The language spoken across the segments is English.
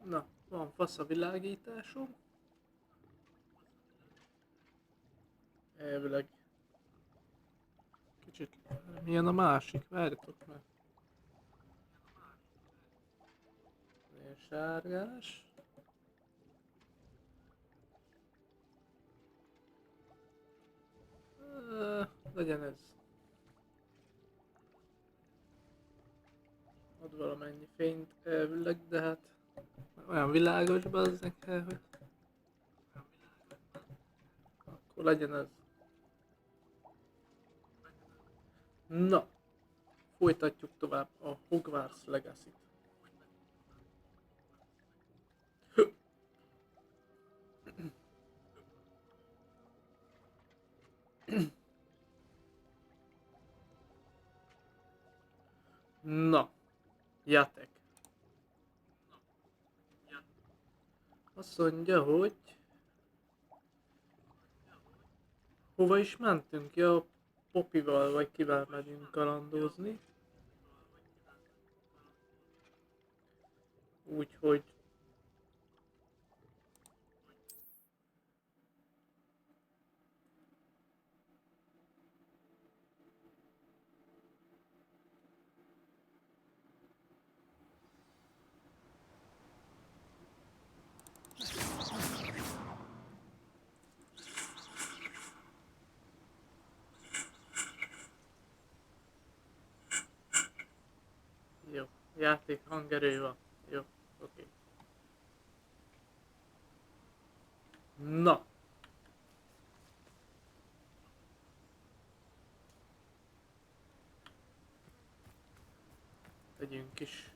Na, van fasz a világításom. Elvileg. Kicsit... Milyen a másik? Várjatok meg. Ilyen sárgás. Legyen ez. Ad valamennyi fényt elvileg, de hát olyan világos bazznek kell, hogy akkor legyen ez. Na, folytatjuk tovább a Hogwarts Legacy-t. Na, játék. Azt mondja, hogy hova is mentünk? Ja, Popival vagy kivel megyünk kalandozni. Úgyhogy jó, játék hangerő van. Jó, oké. Na. Tegyünk is.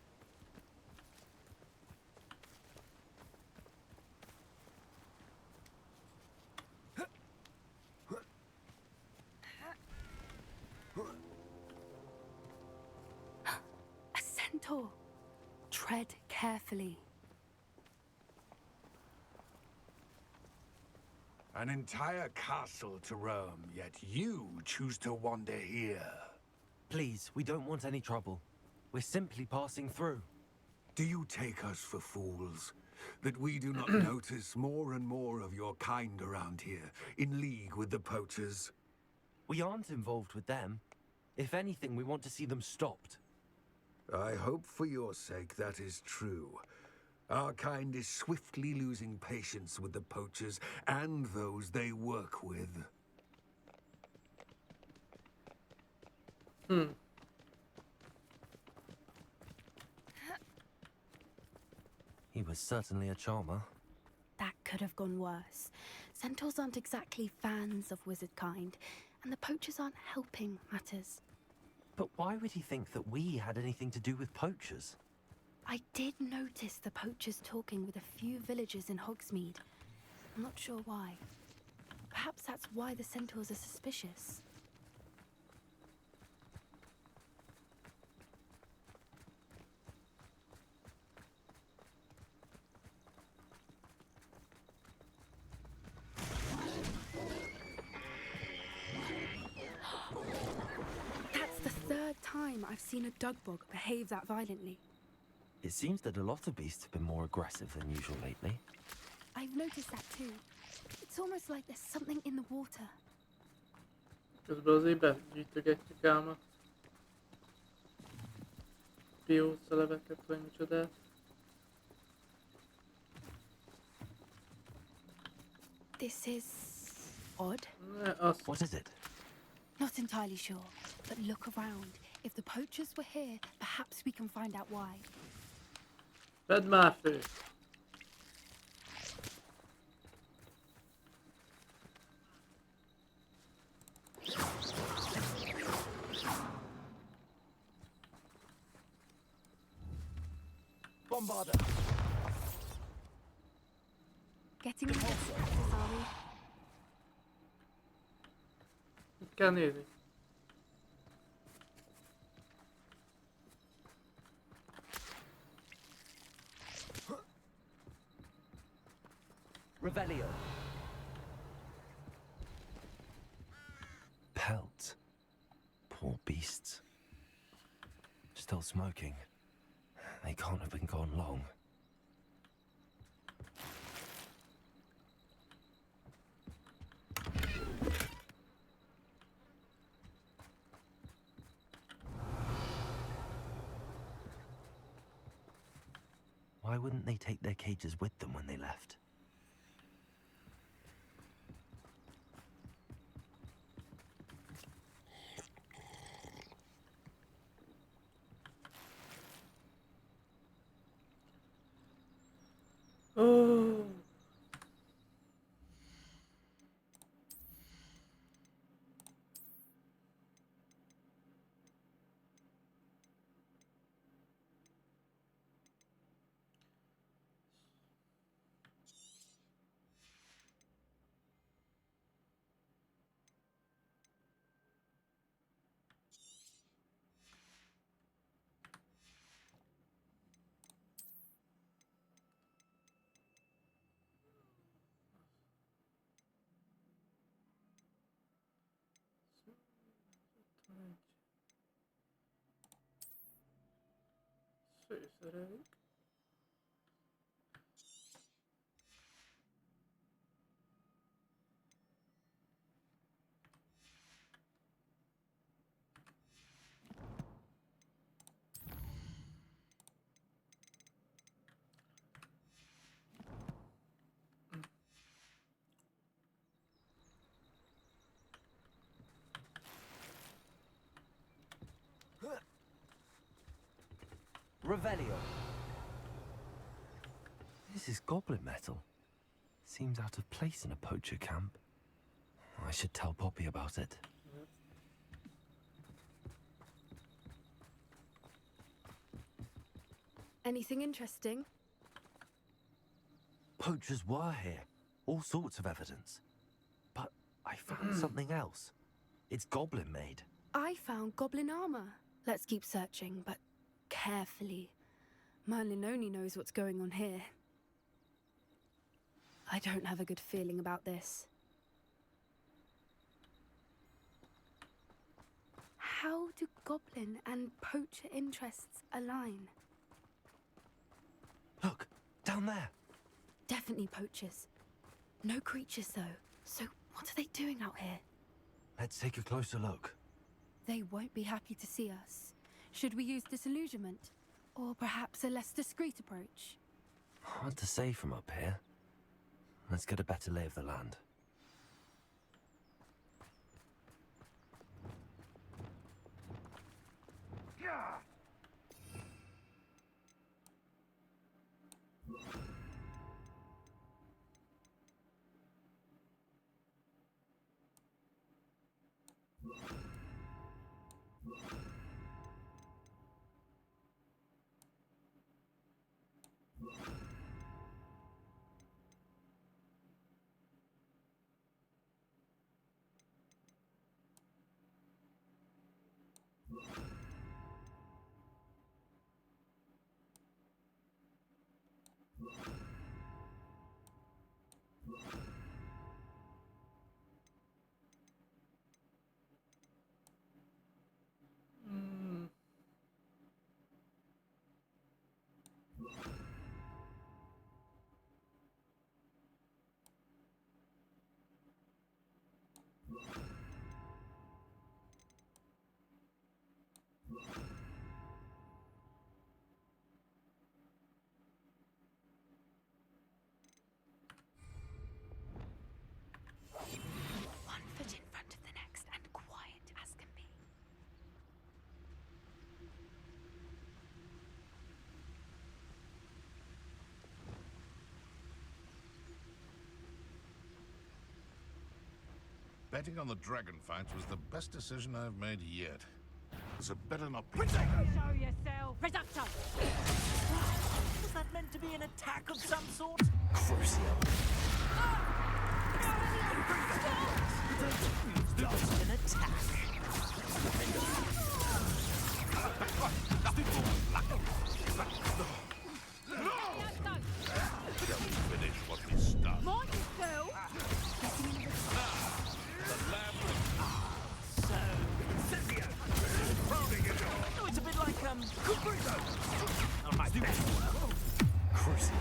A centaur. Tread carefully. An entire castle to roam, yet you choose to wander here. Please, we don't want any trouble. We're simply passing through. Do you take us for fools? That we do not notice more and more of your kind around here, in league with the poachers? We aren't involved with them. If anything, we want to see them stopped. I hope for your sake that is true. Our kind is swiftly losing patience with the poachers and those they work with. He was certainly a charmer. That could have gone worse. Centaurs aren't exactly fans of wizard kind, and the poachers aren't helping matters. But why would he think that we had anything to do with poachers? I did notice the poachers talking with a few villagers in Hogsmeade. I'm not sure why. Perhaps that's why the centaurs are suspicious. That's the third time I've seen a dugbog behave that violently. It seems that a lot of beasts have been more aggressive than usual lately. I've noticed that too. It's almost like there's something in the water. Közben azért begyűjtögetjük ám a pióceleveket, vagy micsodát. This is odd. Ne, azt What is it? Not entirely sure, but look around. If the poachers were here, perhaps we can find out why. vedd már fő! Bombarder! Getting in good practice, are we? Mit kell nézni? Revelio! Pelt. Poor beasts. Still smoking. They can't have been gone long. Why wouldn't they take their cages with them when they left? Oh. Főszereljük. Revelio. This is goblin metal. Seems out of place in a poacher camp. I should tell Poppy about it. Anything interesting? Poachers were here. All sorts of evidence. But I found something else. It's goblin made. I found goblin armor. Let's keep searching, but carefully. Merlin only knows what's going on here. I don't have a good feeling about this. How do goblin and poacher interests align? Look, down there. Definitely poachers. No creatures, though. So what are they doing out here? Let's take a closer look. They won't be happy to see us. Should we use disillusionment? Or perhaps a less discreet approach? Hard to say from up here. Let's get a better lay of the land. One foot in front of the next and quiet as can be. Betting on the dragon fights was the best decision I've made yet. So better not be. Show yourself! Reducto! Was that meant to be an attack of some sort? Crucio. An attack. Shall we finish what we started? Mind yourself! Oh, it's a bit like, on my best work. Crucio.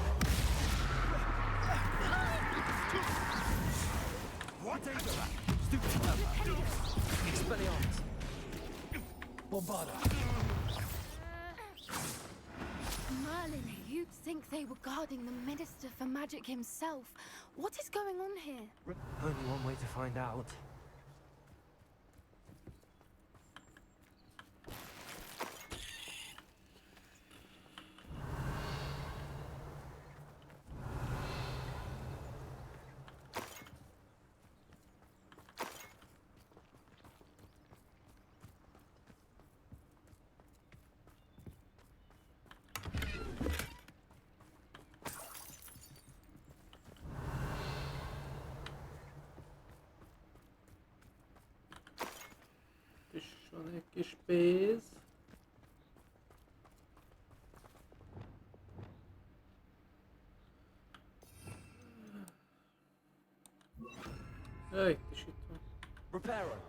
What is that? Expelliarmus. Bombarda. Merlin, are you think they were guarding the Minister for Magic himself. What is going on here? Only one way to find out. És van egy kis pénz. Ja, itt is itt van. Reparo.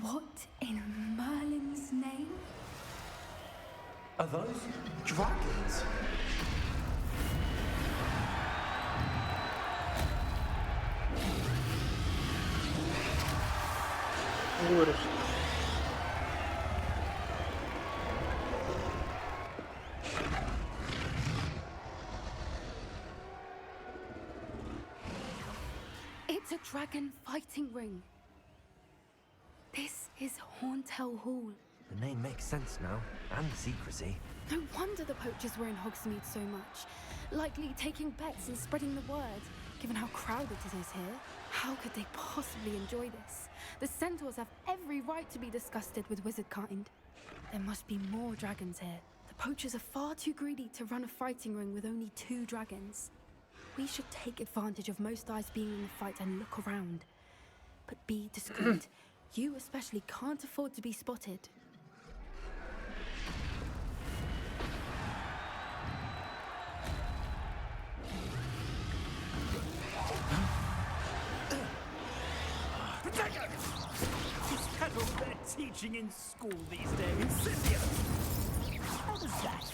What in Merlin's name? Are those dragons? Úristen. It's a dragon fighting ring. This is Hauntel Hall. The name makes sense now, and the secrecy. No wonder the poachers were in Hogsmeade so much. Likely taking bets and spreading the word, given how crowded it is here. How could they possibly enjoy this? The centaurs have every right to be disgusted with wizard kind. There must be more dragons here. The poachers are far too greedy to run a fighting ring with only 2 dragons. We should take advantage of most eyes being in the fight and look around. But be discreet. You especially can't afford to be spotted. Is that all they're teaching in school these days? How was that?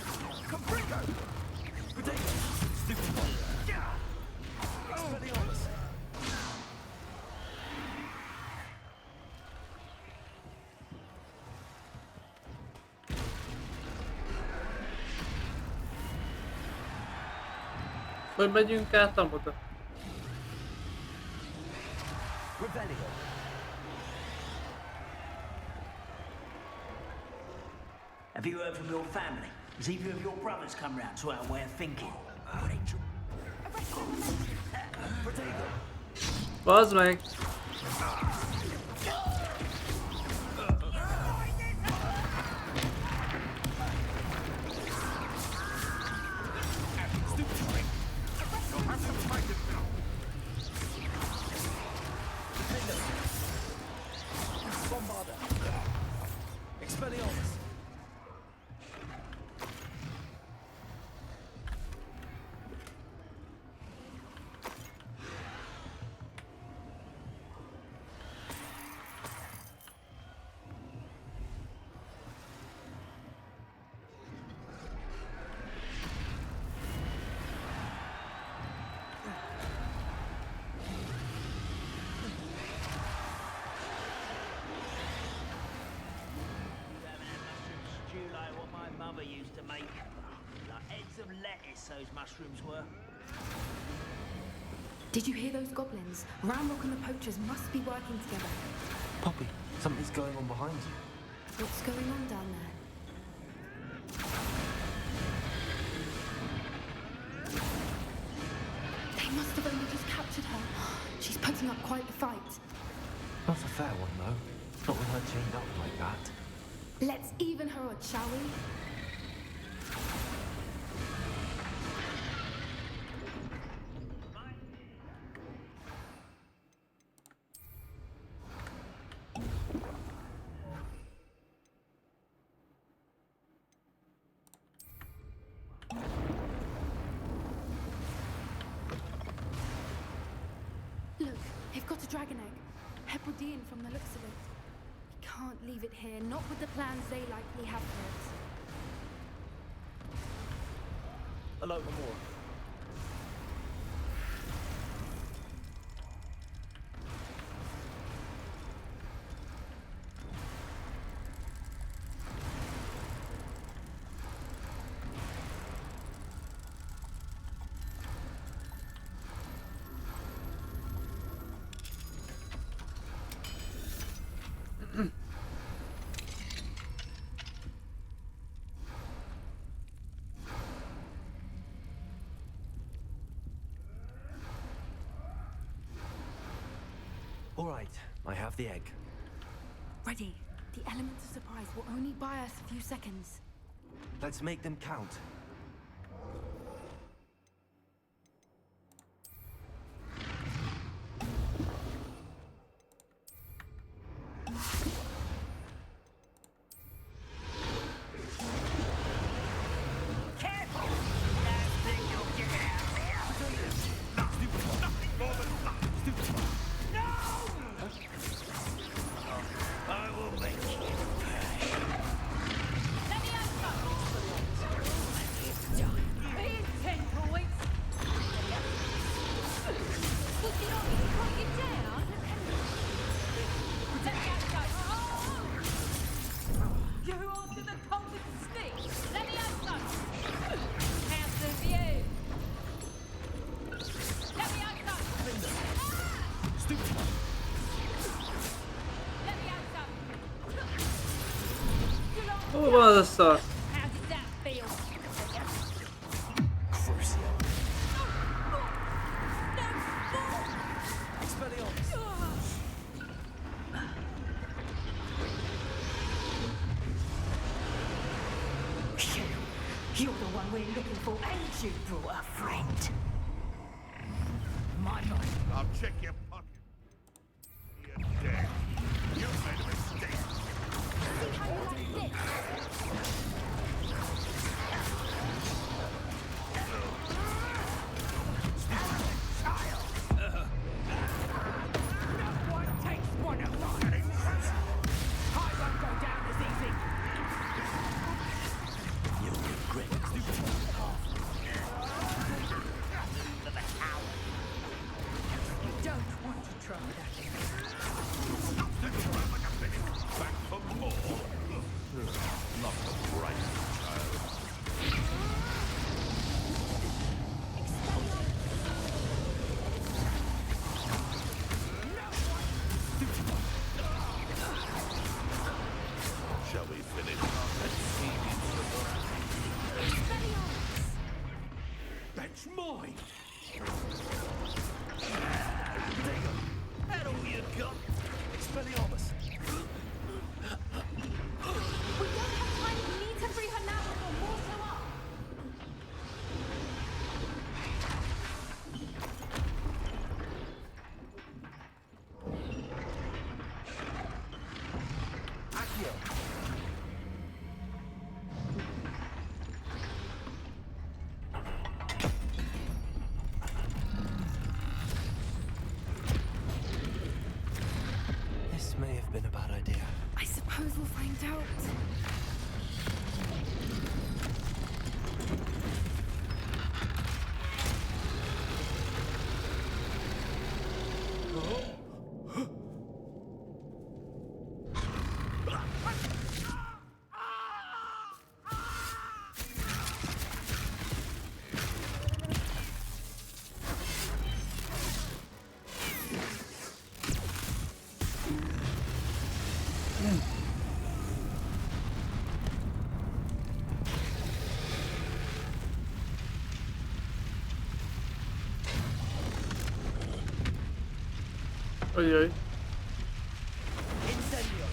Caprico! Potato! Stupid one! Expelliarmus! Hogy megyünk át amoda? Revelio! Have you heard from your family? Has either of your brothers come round to our way of thinking? Potato! Bazd meg! Bombarda! Expelliarmus! Stew like what my mother used to make. Like heads of lettuce, those mushrooms were. Did you hear those goblins? Ramrock and the poachers must be working together. Poppy, something's going on behind you. What's going on down there? They must have only just captured her. She's putting up quite the fight. Not a fair one, though. Not with her chained up like that. Let's even her odds, shall we? Look, they've got a dragon egg. Hebridean from the looks of it. We can't leave it here, not with the plans they likely have for it. Hello, Amor. All right, I have the egg. Ready. The elements of surprise will only buy us a few seconds. Let's make them count. Careful! Last thing you'll get out there. Nothing more than fun. No! I will make you pay. Let me answer! Here's 10 points. Put the on, you can't get down. Let me answer. You ordered the coldest sneak. Let me answer. How's the view? Let me answer. Stupid. Let me answer. Hol van az a szar? How did that feel? Crucio. No, Expelliarmus. You're the one we're looking for, and you brought a friend. My God. I'll check your pocket. You're dead. You made a mistake. See how you like this? No one takes one of mine. I won't go down as easy. You'll regret it. You don't want to try that. Back for more. Not the bright child. Shall we finish? That's mine. That all you got? Expelliarmus. We don't have time. We need to free her now before more show up. Accio. This may have been a bad idea. I suppose we'll find out. Ajaj. Incendio.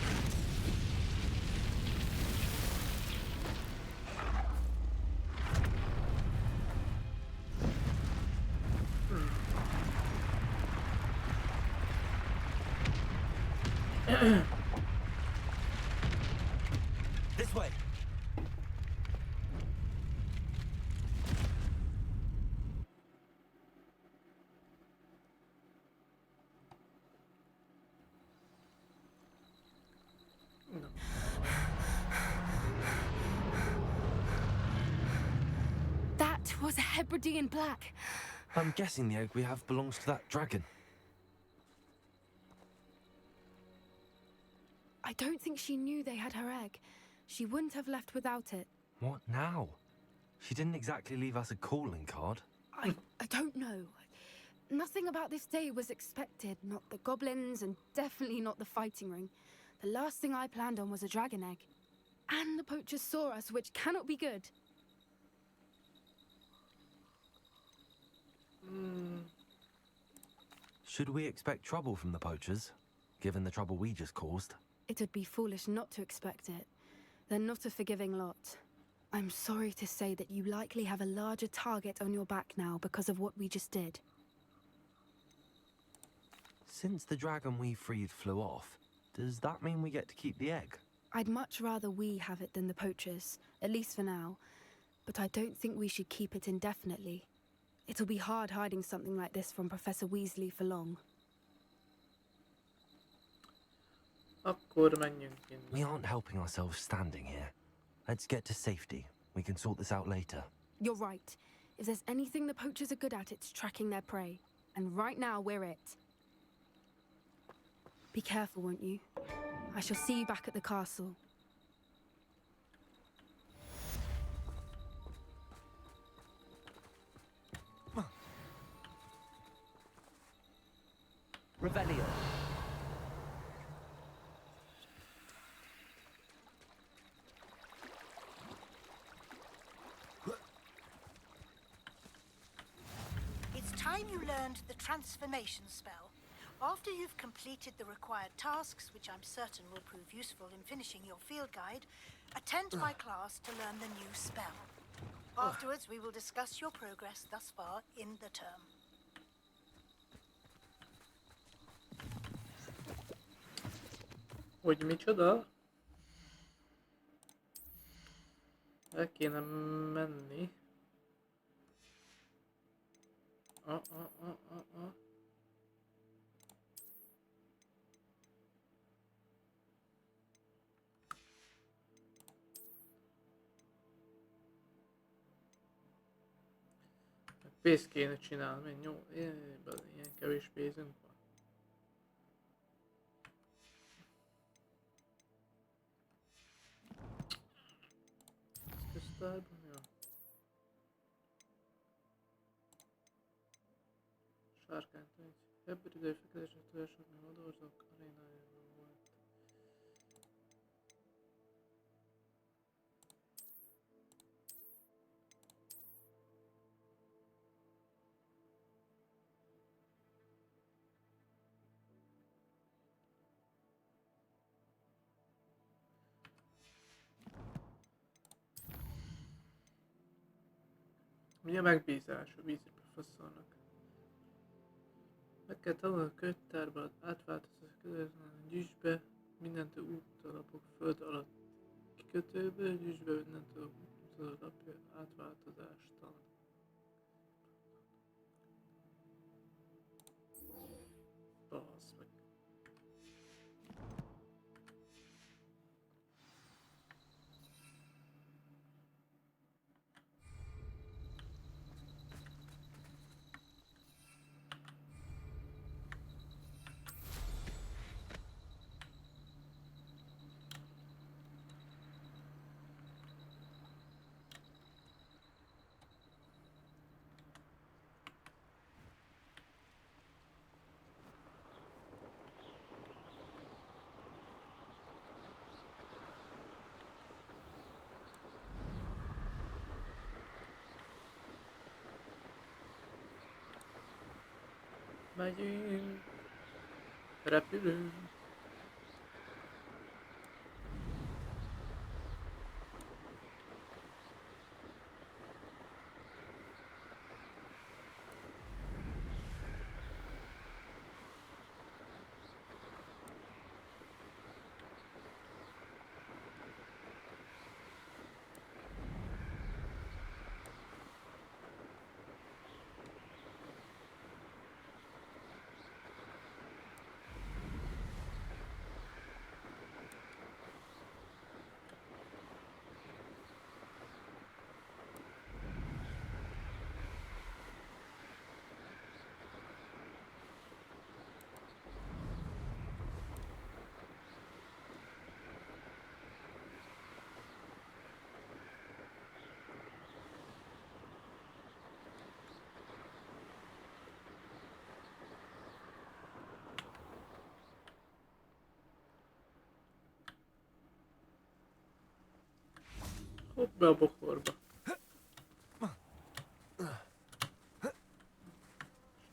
This way. It was a Hebridean black. I'm guessing the egg we have belongs to that dragon. I don't think she knew they had her egg. She wouldn't have left without it. What now? She didn't exactly leave us a calling card. I don't know. Nothing about this day was expected. Not the goblins, and definitely not the fighting ring. The last thing I planned on was a dragon egg. And the poachers saw us, which cannot be good. Should we expect trouble from the poachers, given the trouble we just caused? It would be foolish not to expect it. They're not a forgiving lot. I'm sorry to say that you likely have a larger target on your back now because of what we just did. Since the dragon we freed flew off, does that mean we get to keep the egg? I'd much rather we have it than the poachers, at least for now. But I don't think we should keep it indefinitely. It'll be hard hiding something like this from Professor Weasley for long. Akkor menjünk innen. We aren't helping ourselves standing here. Let's get to safety. We can sort this out later. You're right. If there's anything the poachers are good at, it's tracking their prey. And right now, we're it. Be careful, won't you? I shall see you back at the castle. Revelio. It's time you learned the transformation spell. After you've completed the required tasks, which I'm certain will prove useful in finishing your field guide, attend my class to learn the new spell. Afterwards, we will discuss your progress thus far in the term. Hogy micsoda? El kéne menni. Pénzt kéne csinálni, jó, ilyen kevés pénzünk van. Köztárban, jó. Sárkányt egy hebridei fekedésre törzsök, meg odahozzak arénájában volt. Mi a megbízás a vízi professzornak? Meg kell tanulni a könyvtárban, átváltozni a gyűjtsbe, mindentől útalapok föld alatt kikötőből, gyűjtsbe mindentől útalapja átváltozástan. Basz meg. Megyünk, repülünk. Hopp be a bokorba.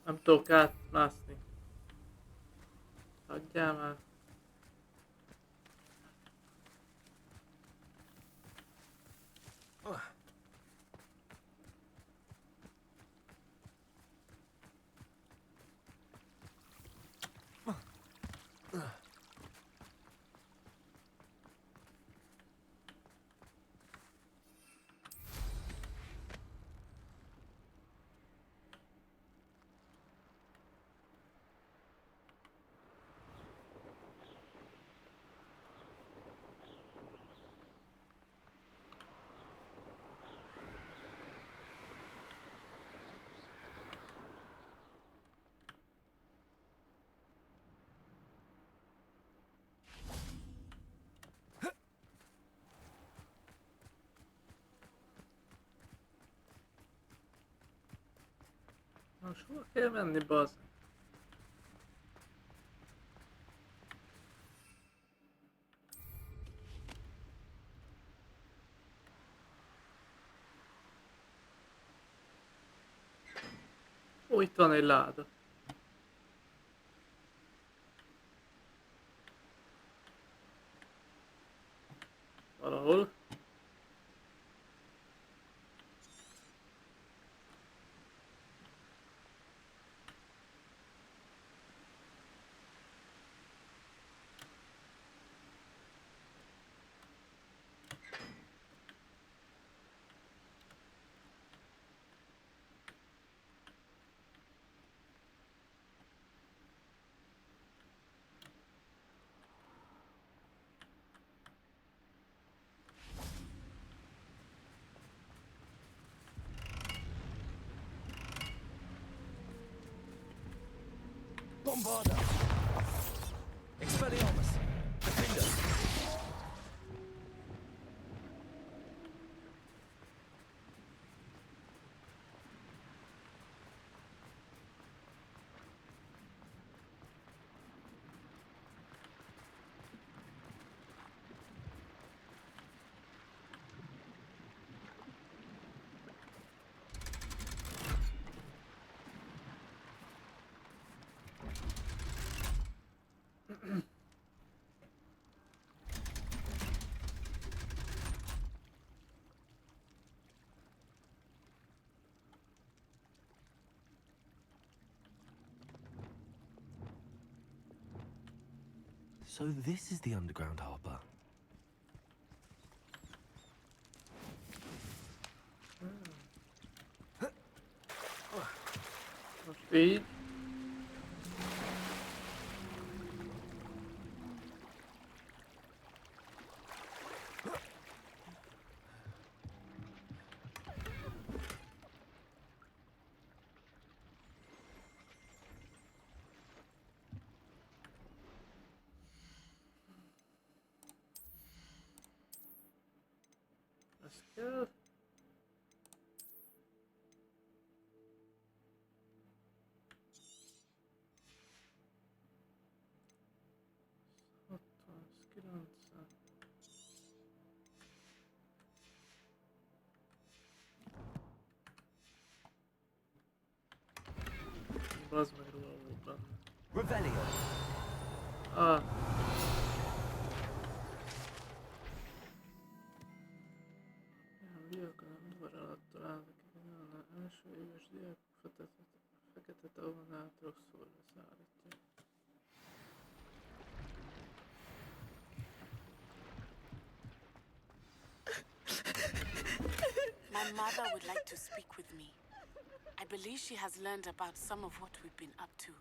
Nem tudok átmászni. Hagyjál már. Most hol kell menni, bazd? Ó, itt van egy láda. Valahol. Bombarda! Expelliarmus! Defender! So this is the underground harbour. Most így. Ez kell. Bazd meg róla volt benne. Revelio! Ah. Ilyen viakon a udvar alatt találnak egy első éves diákot fekete tavon át Roxfortra szállítják. My mother would like to speak with me. I believe she has learned about some of what we've been up to.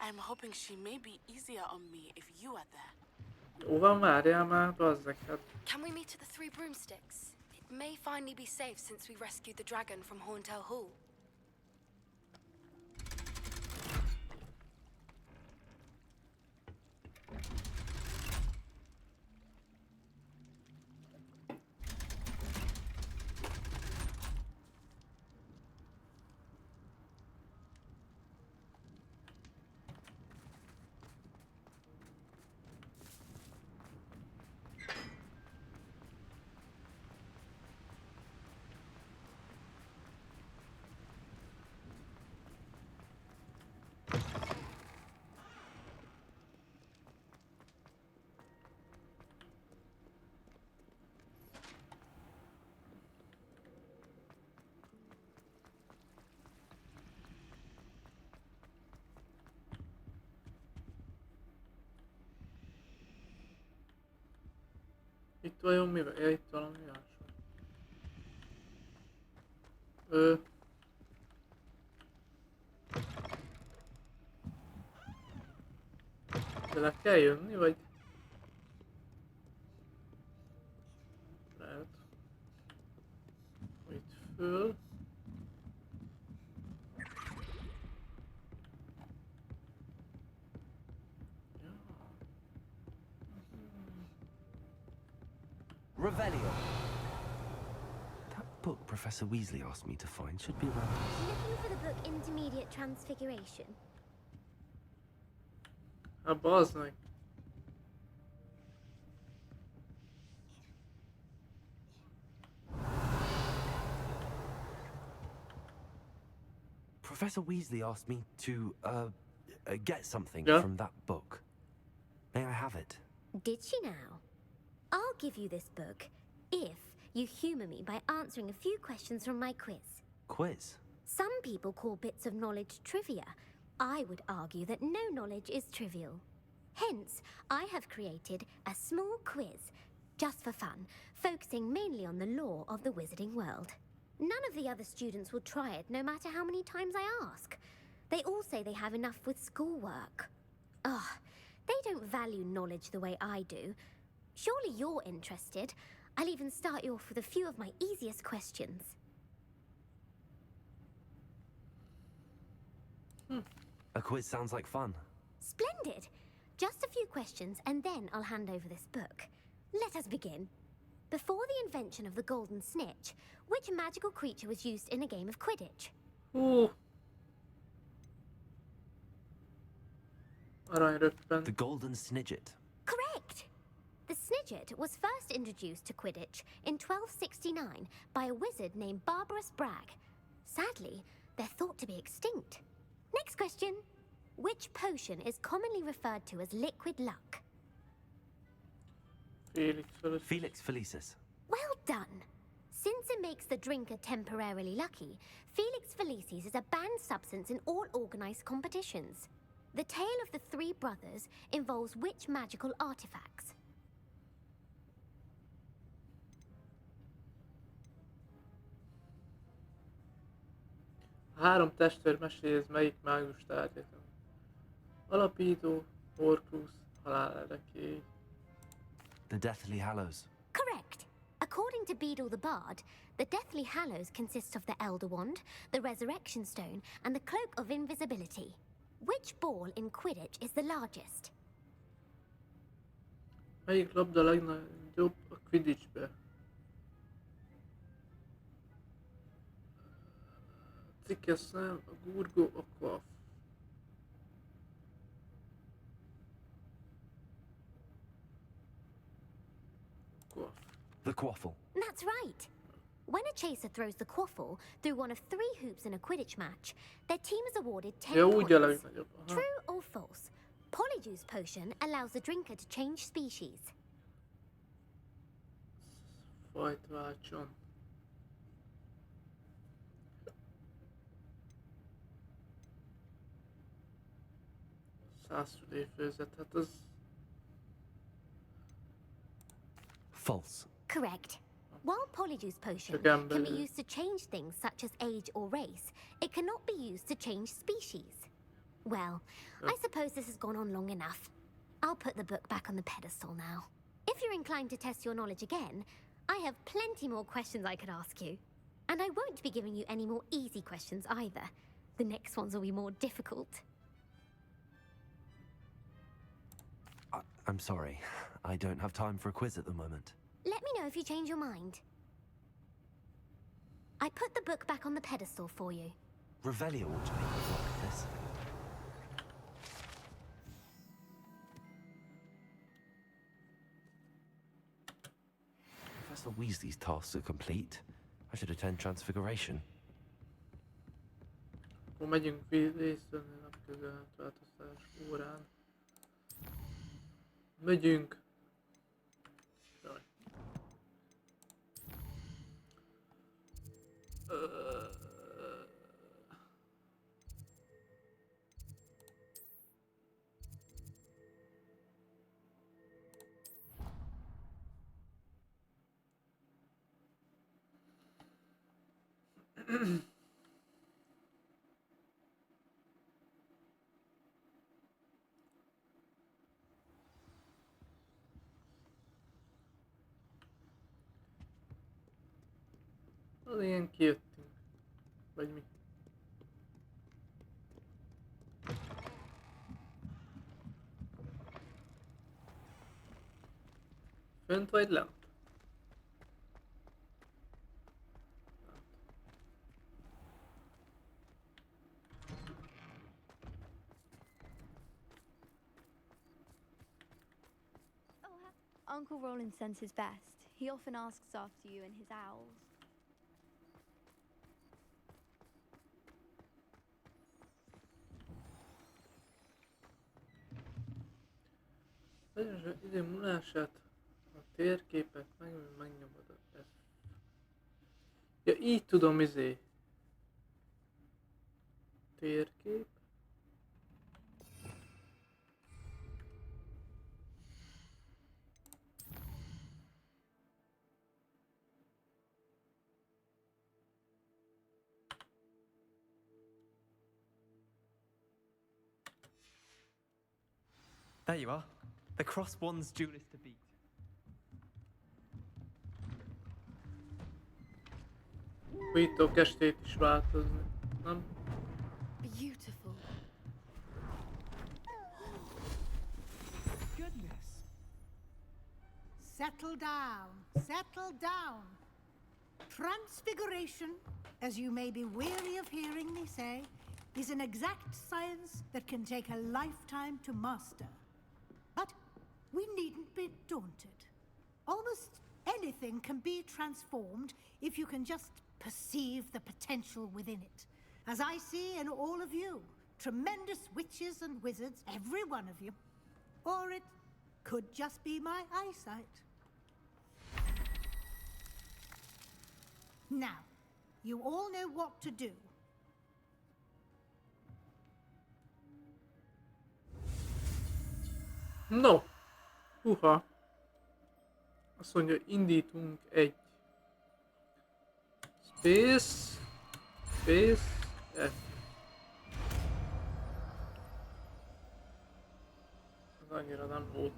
I'm hoping she may be easier on me if you are there. Jó van, várjál már, bazzeg, hát. Can we meet at the Three Broomsticks? It may finally be safe since we rescued the dragon from Horntail Hall. Itt vajon mi van? Ja, itt valami más. De le kell jönni, vagy? Lehet. Itt föl. Revelio. That book Professor Weasley asked me to find should be around. Looking for the book Intermediate Transfiguration. Hát bazd meg. Professor Weasley asked me to, get something Yeah? from that book. May I have it? Did she now? I'll give you this book if you humour me by answering a few questions from my quiz. Quiz? Some people call bits of knowledge trivia. I would argue that no knowledge is trivial. Hence, I have created a small quiz, just for fun, focusing mainly on the lore of the wizarding world. None of the other students will try it, no matter how many times I ask. They all say they have enough with schoolwork. Ugh, they don't value knowledge the way I do. Surely you're interested. I'll even start you off with a few of my easiest questions. A quiz sounds like fun. Splendid! Just a few questions, and then I'll hand over this book. Let us begin. Before the invention of the golden snitch, which magical creature was used in a game of Quidditch? Aranyröppen. The golden snidget. Correct! The snidget was first introduced to Quidditch in 1269 by a wizard named Barbarous Bragg. Sadly, they're thought to be extinct. Next question. Which potion is commonly referred to as liquid luck? Felix Felicis. Felix Felicis. Well done! Since it makes the drinker temporarily lucky, Felix Felicis is a banned substance in all organised competitions. The tale of the three brothers involves which magical artifacts? A három testvér mesélyez melyik mágus tárgyat? Alapító, Horcrux, halálerekély. The Deathly Hallows. Correct! According to Beedle the Bard, the Deathly Hallows consists of the Elder Wand, the Resurrection Stone, and the Cloak of Invisibility. Which ball in Quidditch is the largest? Melyik labda legnagyobb a Quidditchbe? Cikkeszem, a gurgó, a quaff. Quaff. The Quaffle. That's right! When a chaser throws the quaffle through one of 3 hoops in a Quidditch match, their team is awarded 10 Ja, úgy a points. legnagyobb. Aha. True or false? Polyjuice potion allows the drinker to change species. Fajt váltson. Százszülőfőzet, hát az... False. Correct. While Polyjuice potion Csak can be belül. used to change things such as age or race, it cannot be used to change species. Well, I suppose this has gone on long enough. I'll put the book back on the pedestal now. If you're inclined to test your knowledge again, I have plenty more questions I could ask you. And I won't be giving you any more easy questions either. The next ones will be more difficult. I'm sorry. I don't have time for a quiz at the moment. Let me know if you change your mind. I put the book back on the pedestal for you. Revelio ought to make a block of this. Professor Weasley's tasks are complete. I should attend Transfiguration. Akkor megyünk részülni napközel változtatás órán. Megyünk! Jaj. Az ilyen kijöttünk. Vagy mi? Fönt vagy lent? Uncle Roland sends his best. He often asks after you and his owls. Bizonyos idő múlását a térképet megnyomod a F. Ja, így tudom térkép. There you are. The cross one's duelist to beat. Újító kestét is változni, nem? Beautiful. Goodness. Settle down, settle down. Transfiguration, as you may be weary of hearing me say, is an exact science that can take a lifetime to master. But we needn't be daunted. Almost anything can be transformed if you can just perceive the potential within it. As I see in all of you, tremendous witches and wizards, every one of you. Or it could just be my eyesight. Now, you all know what to do. No! Huha! Azt mondja, indítunk egy Space, F. Ez annyira nem volt.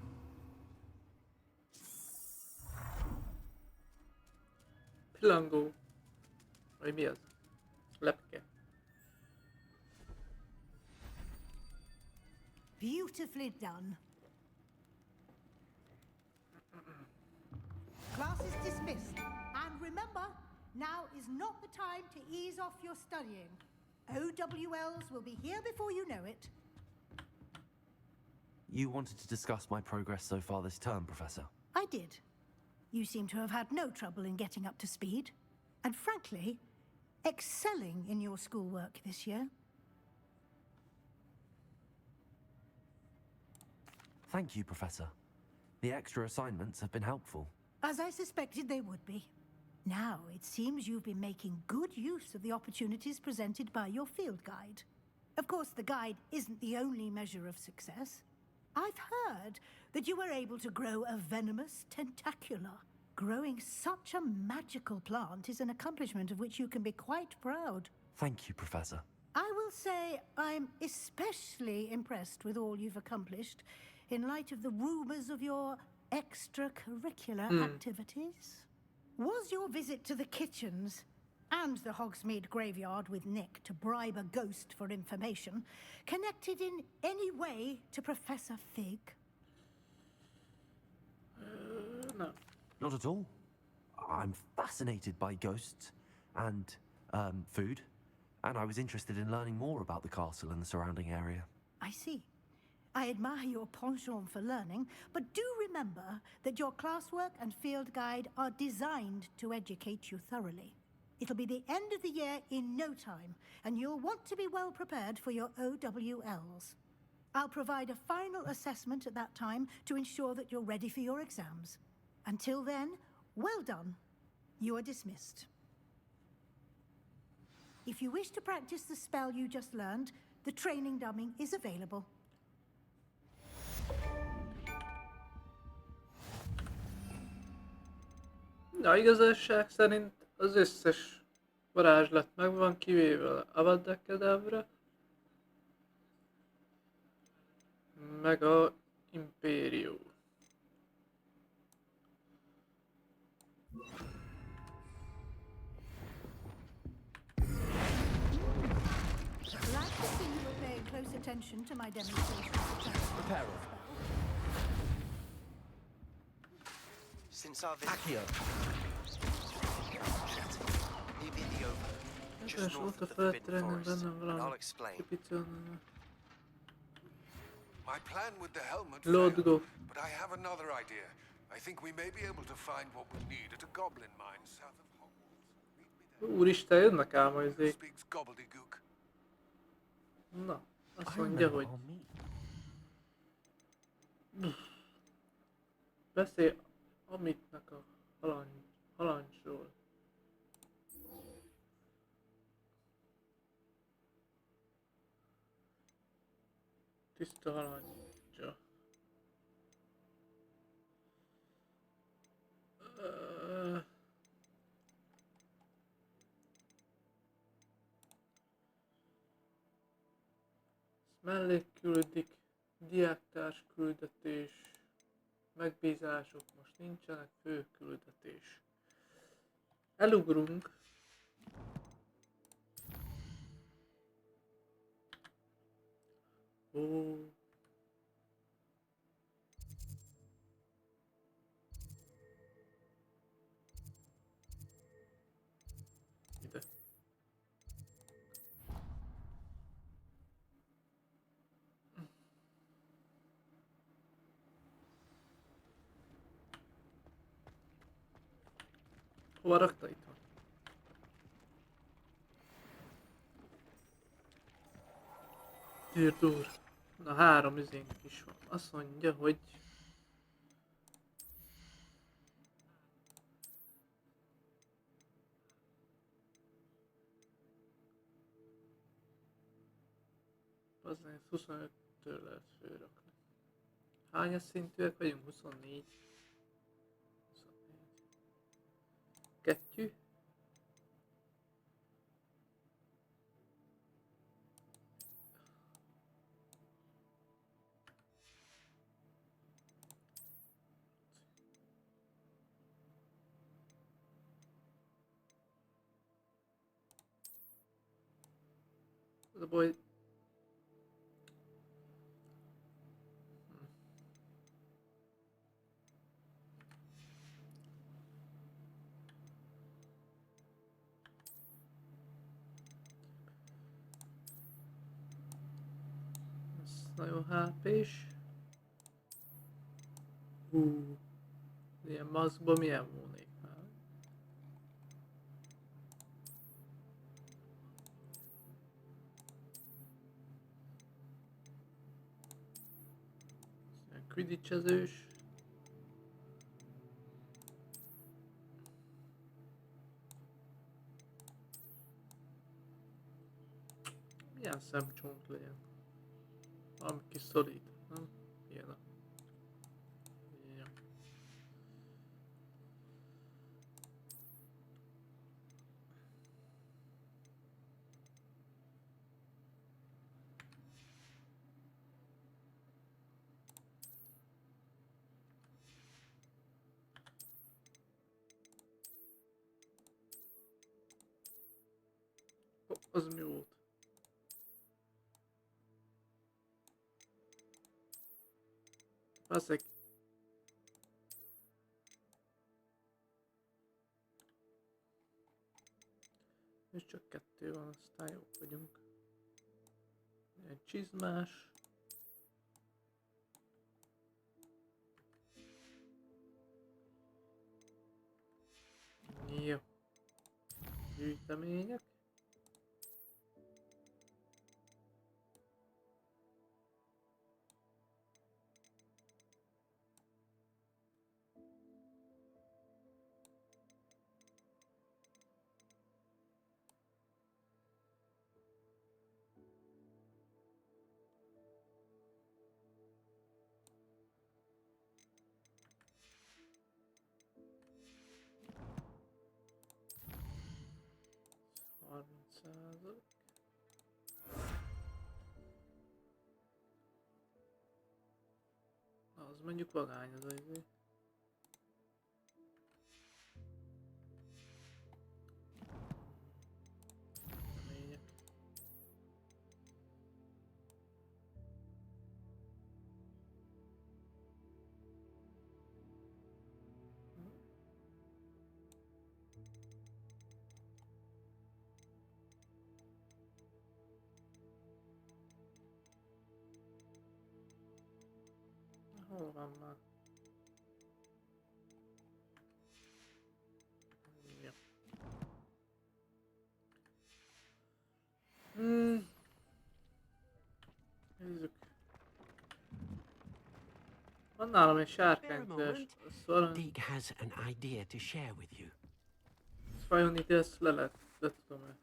Pillangó. Vagy mi az? Lepke. Beautifully done. Class is dismissed. And remember, now is not the time to ease off your studying. OWLs will be here before you know it. You wanted to discuss my progress so far this term, Professor? I did. You seem to have had no trouble in getting up to speed. And frankly, excelling in your schoolwork this year. Thank you, Professor. The extra assignments have been helpful. As I suspected they would be. Now, it seems you've been making good use of the opportunities presented by your field guide. Of course, the guide isn't the only measure of success. I've heard that you were able to grow a venomous tentacula. Growing such a magical plant is an accomplishment of which you can be quite proud. Thank you, Professor. I will say I'm especially impressed with all you've accomplished in light of the rumors of your extracurricular activities. Was your visit to the kitchens and the Hogsmeade graveyard with Nick to bribe a ghost for information connected in any way to Professor Fig? No. Not at all. I'm fascinated by ghosts and food, and I was interested in learning more about the castle and the surrounding area. I see. I admire your penchant for learning, but do remember that your classwork and field guide are designed to educate you thoroughly. It'll be the end of the year in no time, and you'll want to be well prepared for your OWLs. I'll provide a final assessment at that time to ensure that you're ready for your exams. Until then, well done. You are dismissed. If you wish to practice the spell you just learned, the training dummy is available. Na, igazság szerint az összes varázslat megvan, kivéve a kedavra, meg a impérió. Glad to see you were paying close attention to my demonstration of the transformation spell. Since our visit, Accio. near Vidiopa, Ez just north volt a of the Forbidden feltrennem Forest, bennem and valami I'll explain. kipicilni. My plan with the helmet Lord failed, go. but I have another idea. I think we may be able to find what we need at a goblin mine south of Hogwarts. Úristen, jönnek ám a Who izék. speaks gobbledygook? Na, azt I mondja, remember hogy on me. beszél Amitnak a halancsról. Tiszta halancsa. Mellékküldik, diáktárs küldetés, megbízások most nincsenek, fő küldetés. Elugrunk. Ó. Ide. Hova rakta itt van? Dur. Na 3 izénk is van. Azt mondja, hogy azért 25-től lehet fölrakni. Hányas szintűek vagyunk? 24. 2. Az a baj. Ez nagyon HP-s. Ilyen maszkban milyen volnék már? Quidditch-ezős. Milyen szemcsont legyen? Valami kis szolid, nem? Ilyen a... Ja. Az mi volt? Basszeg. És csak 2 van, aztán jók vagyunk. Egy csizmás. Jó. Gyűjtemények. Az mondjuk vagány az izé. Remények. Hol van már? Ja. Nézzük. Van nálam egy sárkányköves. Dig has an idea to share with you. Vajon itt ezt le tudom-e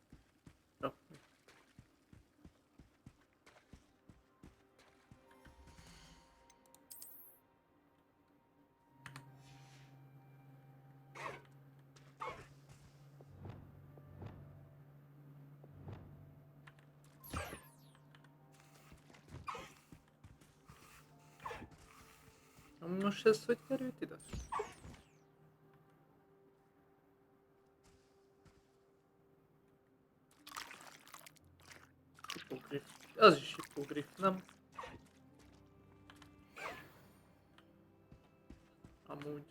rakni? Most ez hogy került ide? Hipogrif. Az is hipogrif, nem? Amúgy.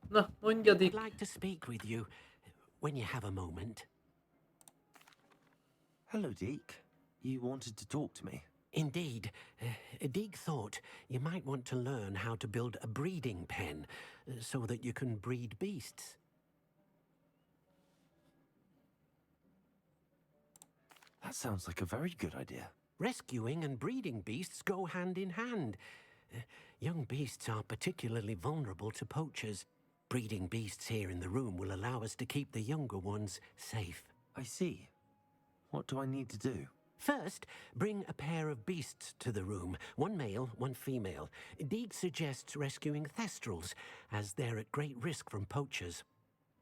Na, mondja, Dick. I'd like to speak with you when you have a moment. Hello, Deke. You wanted to talk to me? Indeed. Dig thought you might want to learn how to build a breeding pen so that you can breed beasts. That sounds like a very good idea. Rescuing and breeding beasts go hand in hand. Young beasts are particularly vulnerable to poachers. Breeding beasts here in the room will allow us to keep the younger ones safe. I see. What do I need to do? First, bring a pair of beasts to the room. One male, one female. Deeg suggests rescuing thestrals, as they're at great risk from poachers.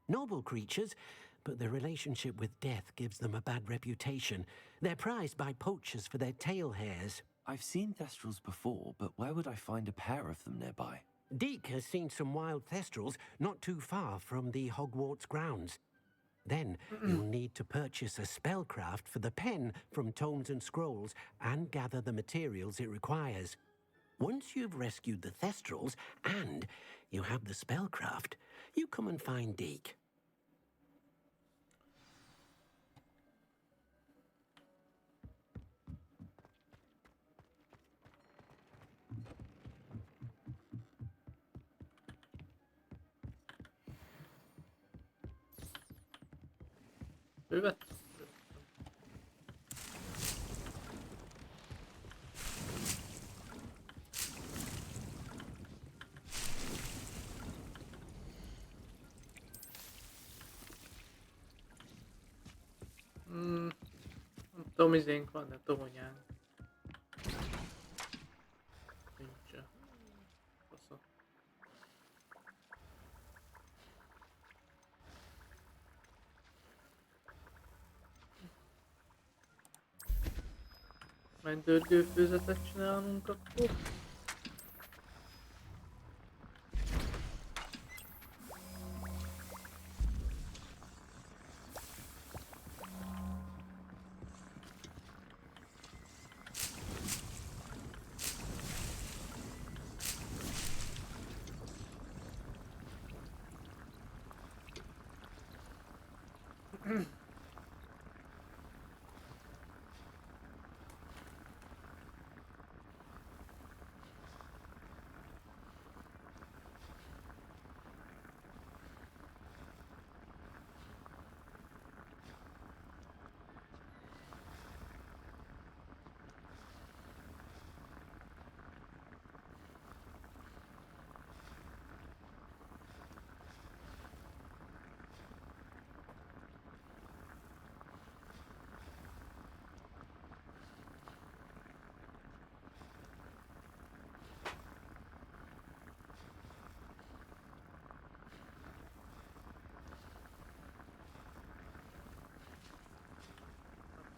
Noble creatures, but their relationship with death gives them a bad reputation. They're prized by poachers for their tail hairs. I've seen thestrals before, but where would I find a pair of them nearby? Deek has seen some wild thestrals not too far from the Hogwarts grounds. Then you'll need to purchase a spellcraft for the pen from Tomes and Scrolls and gather the materials it requires. Once you've rescued the thestrals and you have the spellcraft, you come and find Deek. Bővet? Nem tudom, izénk van, de tonyánk. Nincsen. Fasza. Mennydörgőfőzetet csinálunk akkor.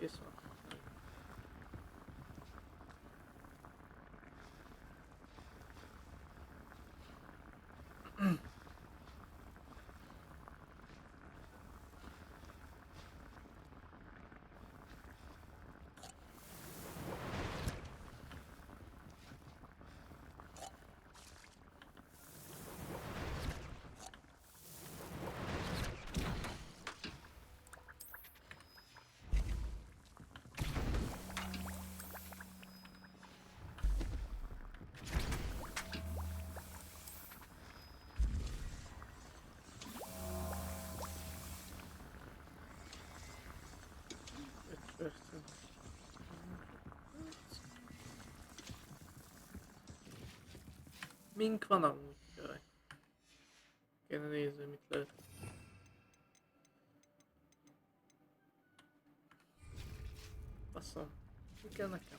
kész van. Mink van amúgy? Jaj. Kéne nézni, mit lehet. Faszom. Mi kell nekem?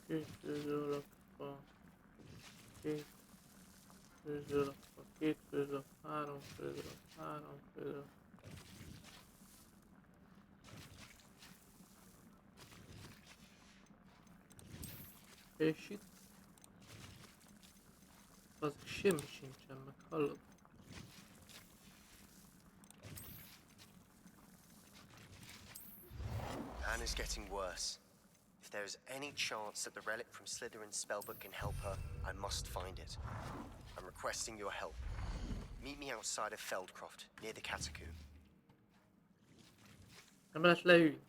Két főzőlapfa, két főzőlapfa, két főzőlap, három főzőlap, három főzőlap. És itt az semmi sincsen meg, hallod? Anna's getting worse. If there is any chance that the relic from Slytherin's spellbook can help her, I must find it. I'm requesting your help. Meet me outside of Feldcroft, near the catacomb. Nem lehet leülni.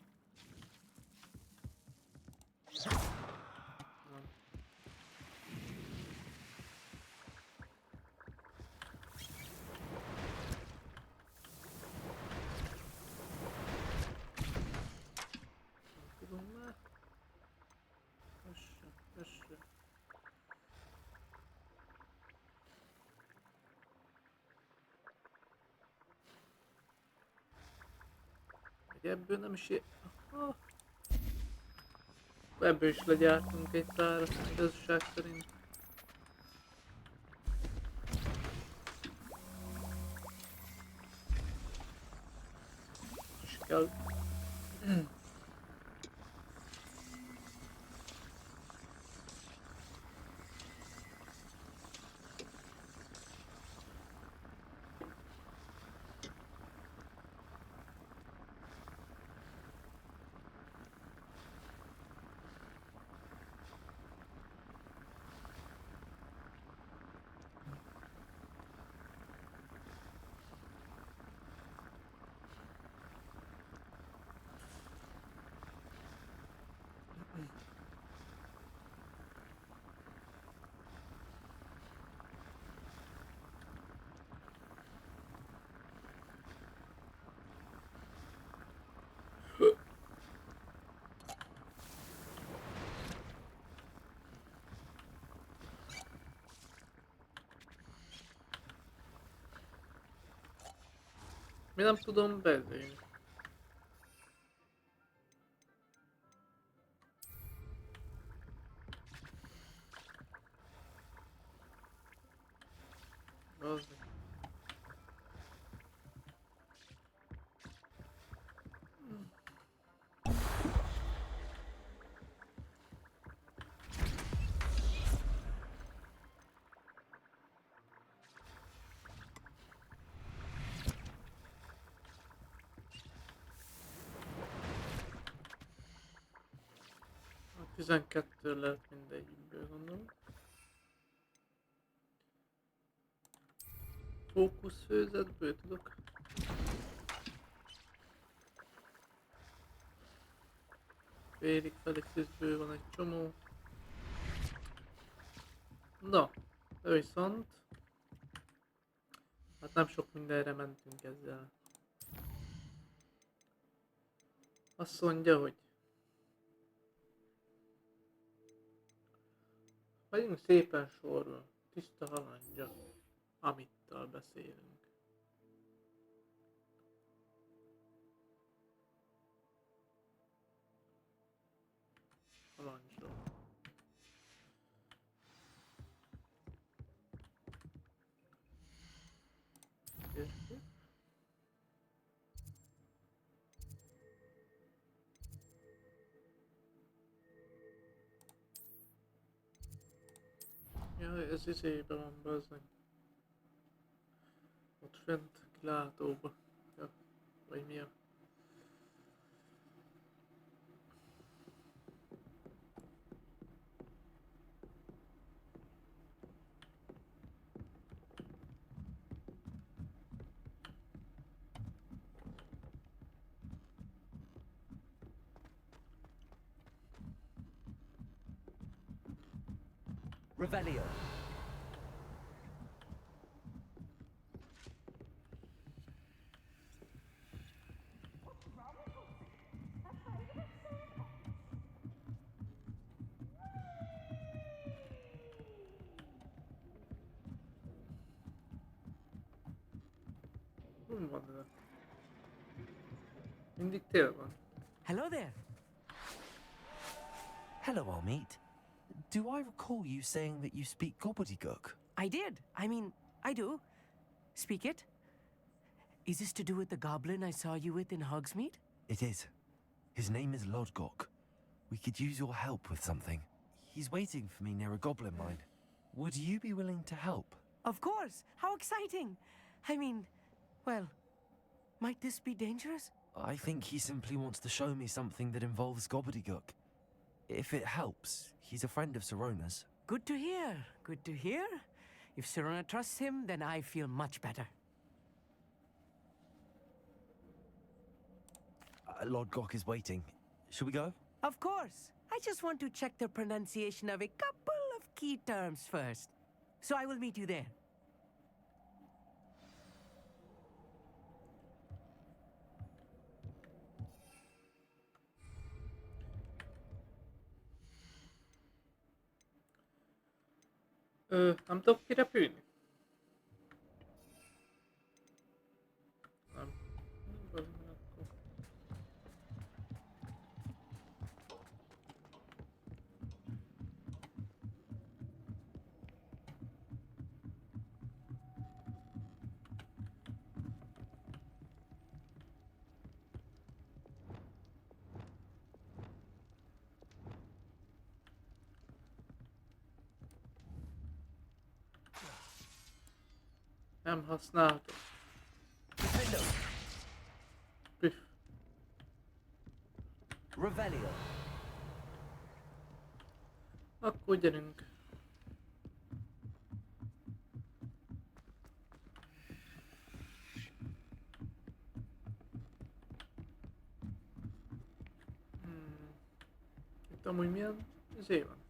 Ebből nem is aha. Ebből is legyártunk egy párat, igazság szerint. És kell... Mi nem tudom beszélni. Az. A 12 lehet mindegyikből, gondolom. Fókuszfőzetből tudok. Félig felixizből van egy csomó. Na, de viszont... Hát nem sok mindenre mentünk ezzel. Azt mondja, hogy... Vagyunk szépen sorban, tiszta halandja, amittal beszélünk. Halandzsról. Érti? Jaj, ez izébe van, bazdmeg. Ott fent kilátóba. Ja, vagy mi a... Revelio. Hol van ez? Mindig tél van. Hello there. Hello, Almeet. Do I recall you saying that you speak gobbledygook? I did. I mean, I do. Speak it. Is this to do with the goblin I saw you with in Hogsmeade? It is. His name is Lodgok. We could use your help with something. He's waiting for me near a goblin mine. Would you be willing to help? Of course. How exciting. I mean, well, might this be dangerous? I think he simply wants to show me something that involves gobbledygook. If it helps, he's a friend of Sirona's. Good to hear. Good to hear. If Sirona trusts him, then I feel much better. Lodgok is waiting. Shall we go? Of course. I just want to check the pronunciation of a couple of key terms first. So I will meet you there. Nem tudok kirepülni? Nem. Nem használhatom. Püff. Revelio. Akkor gyerünk. Itt amúgy milyen izé van?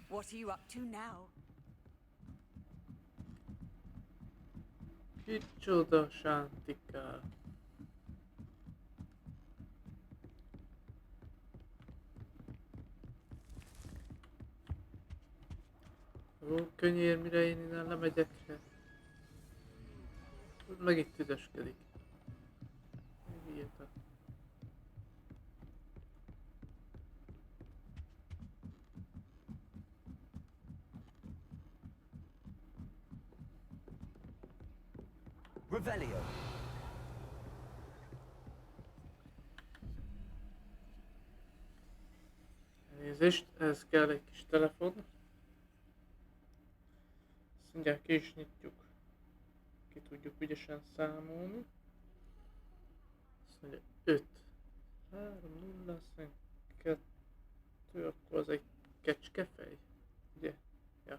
What are you up to now? Kicsoda sántikál. Ó, könyér, mire én innen lemegyek. Meg itt üdöskedik. Hihetetlen. Revelio. Elnézést, ehhez kell egy kis telefon. Ezt mindjárt ki is nyitjuk. Ki tudjuk ügyesen számolni. Azt mondja 5, 3, 0, 2, akkor az egy kecskefej, ugye? Ja.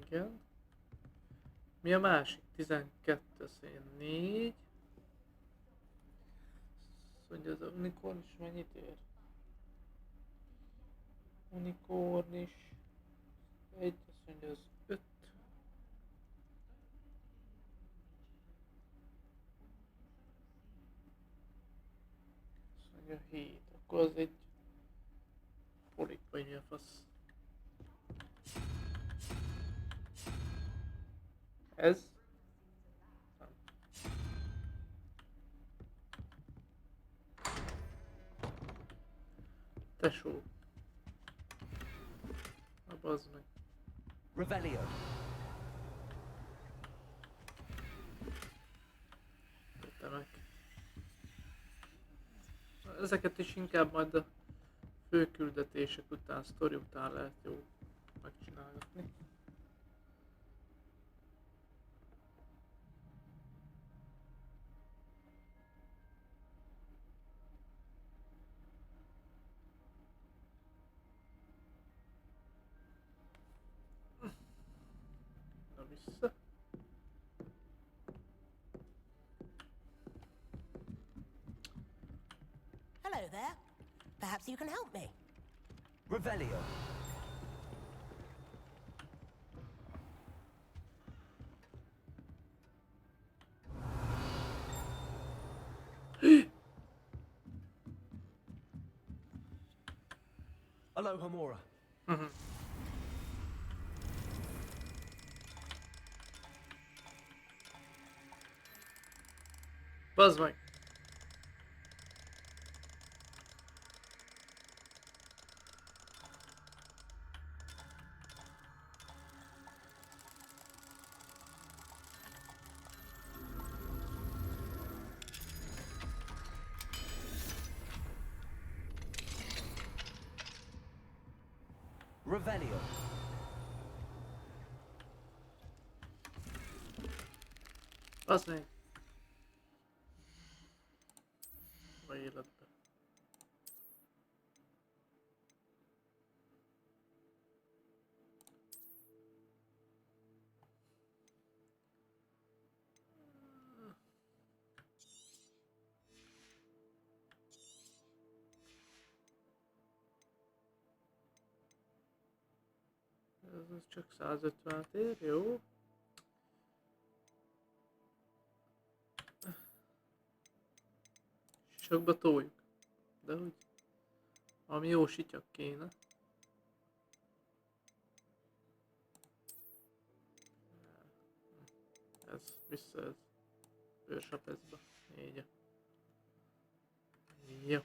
Igen. Mi a másik? 12 szén 4. Azt mondja, az a unikorn is mennyit ér? Unikorn is. Egy, azt mondja, az 5. Azt mondja 7. Akkor az egy polik, vagy mi a fasz? Ez? Nem. Tesó. Na bazd meg. Revelio. Temek. Ezeket is inkább majd a főküldetések után, sztori után lehet jó megcsinálgatni. Na vissza. Hello there. Perhaps you can help me. Revelio. Aloha Mora. Bazd meg! Revelio. Bazd meg! A életbe. Ez csak 150 ér, jó? Sokba toljuk. De úgy. Ami jó sityak kéne. Ez, vissza ez. Őrsapezbe. 4. Jó.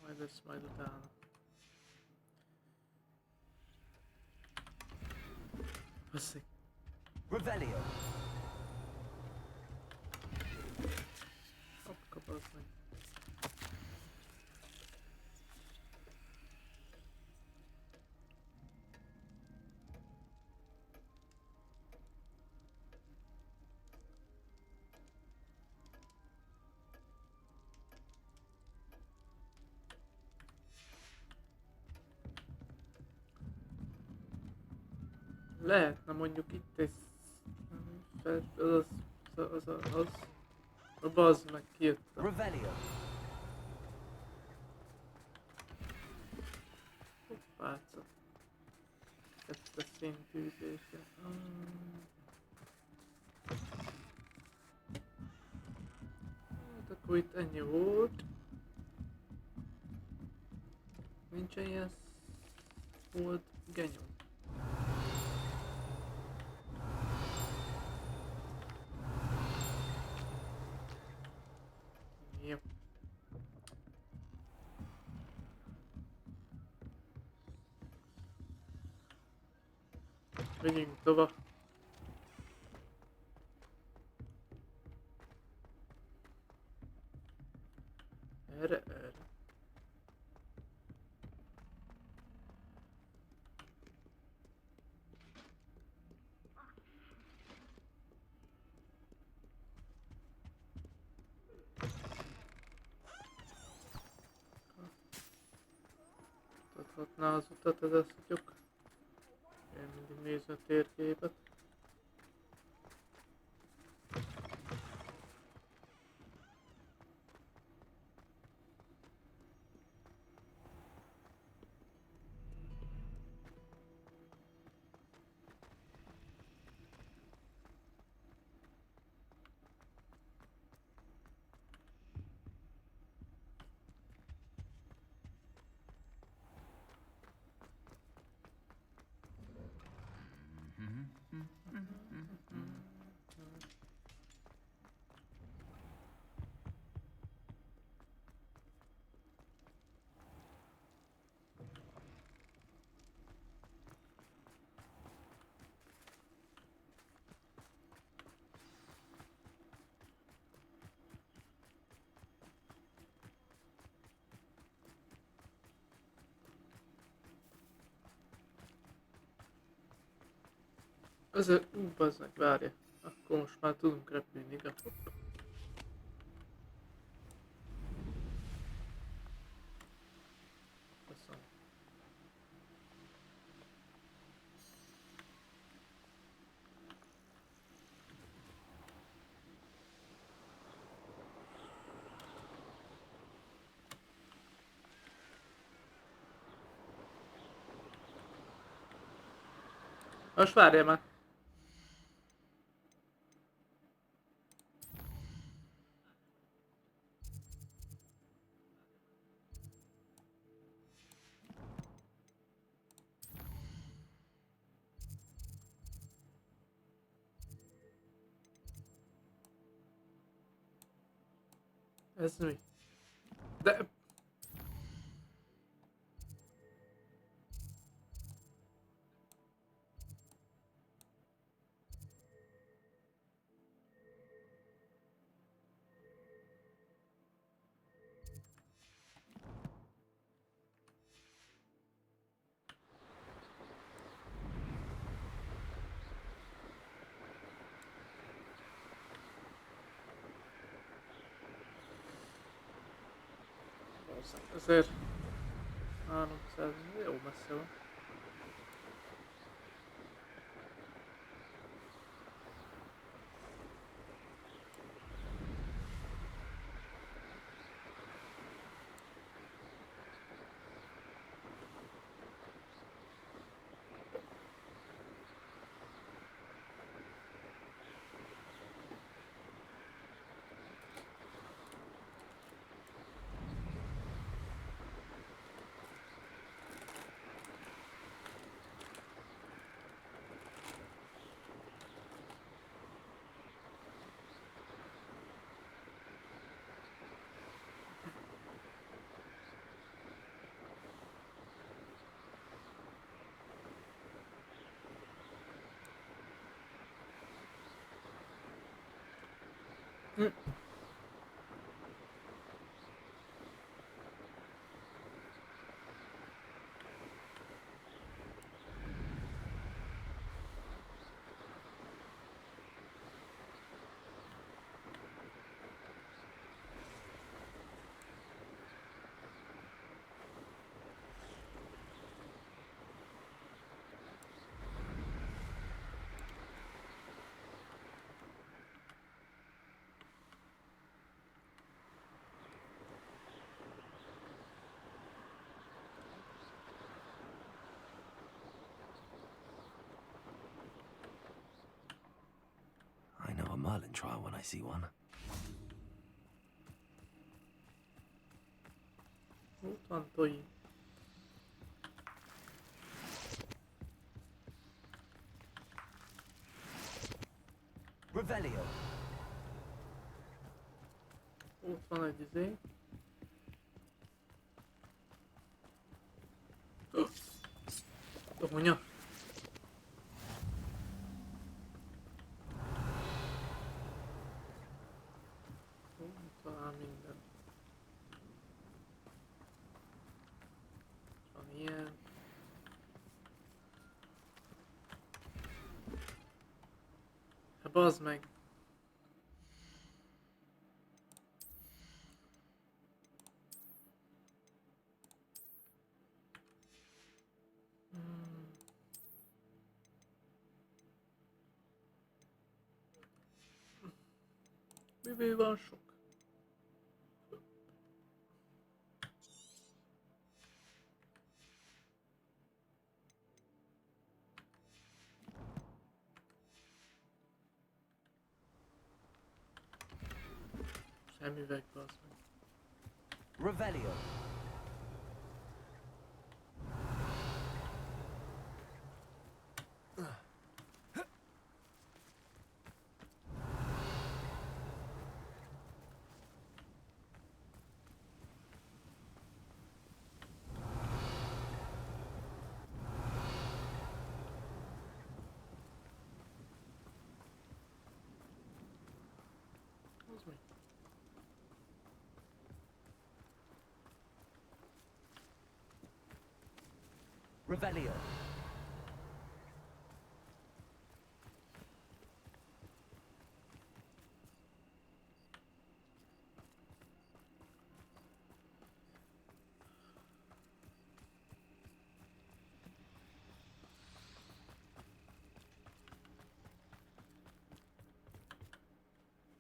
Majd lesz majd utána. Basszik. Revelio. Hoppka, bazd meg. Lehetne mondjuk itt egy... Az... A bazd meg, kijöttem. Revelio. Hoppáca. Kettes szintűzése. Hát akkor itt ennyi volt. Nincsen ilyen... Volt genyom. Jó. Menjünk tovább. Erre. mutatná az utat ez a szutyok. Én mindig nézni a térképet. Azért, bazdmeg, várja. Akkor most már tudunk repülni, igaz? Köszönöm. Most várjál már. Ez mi? De... Azért 300, jó messze van. Merlin trial when I see one. Ott van Toyi. Revelio. Ott van egy izé. Dohonya. Talán minden. Van ilyen. Hát bazd meg. Miből van sok? Szemüvegbe az meg. Revelio. Az mi? Revelio.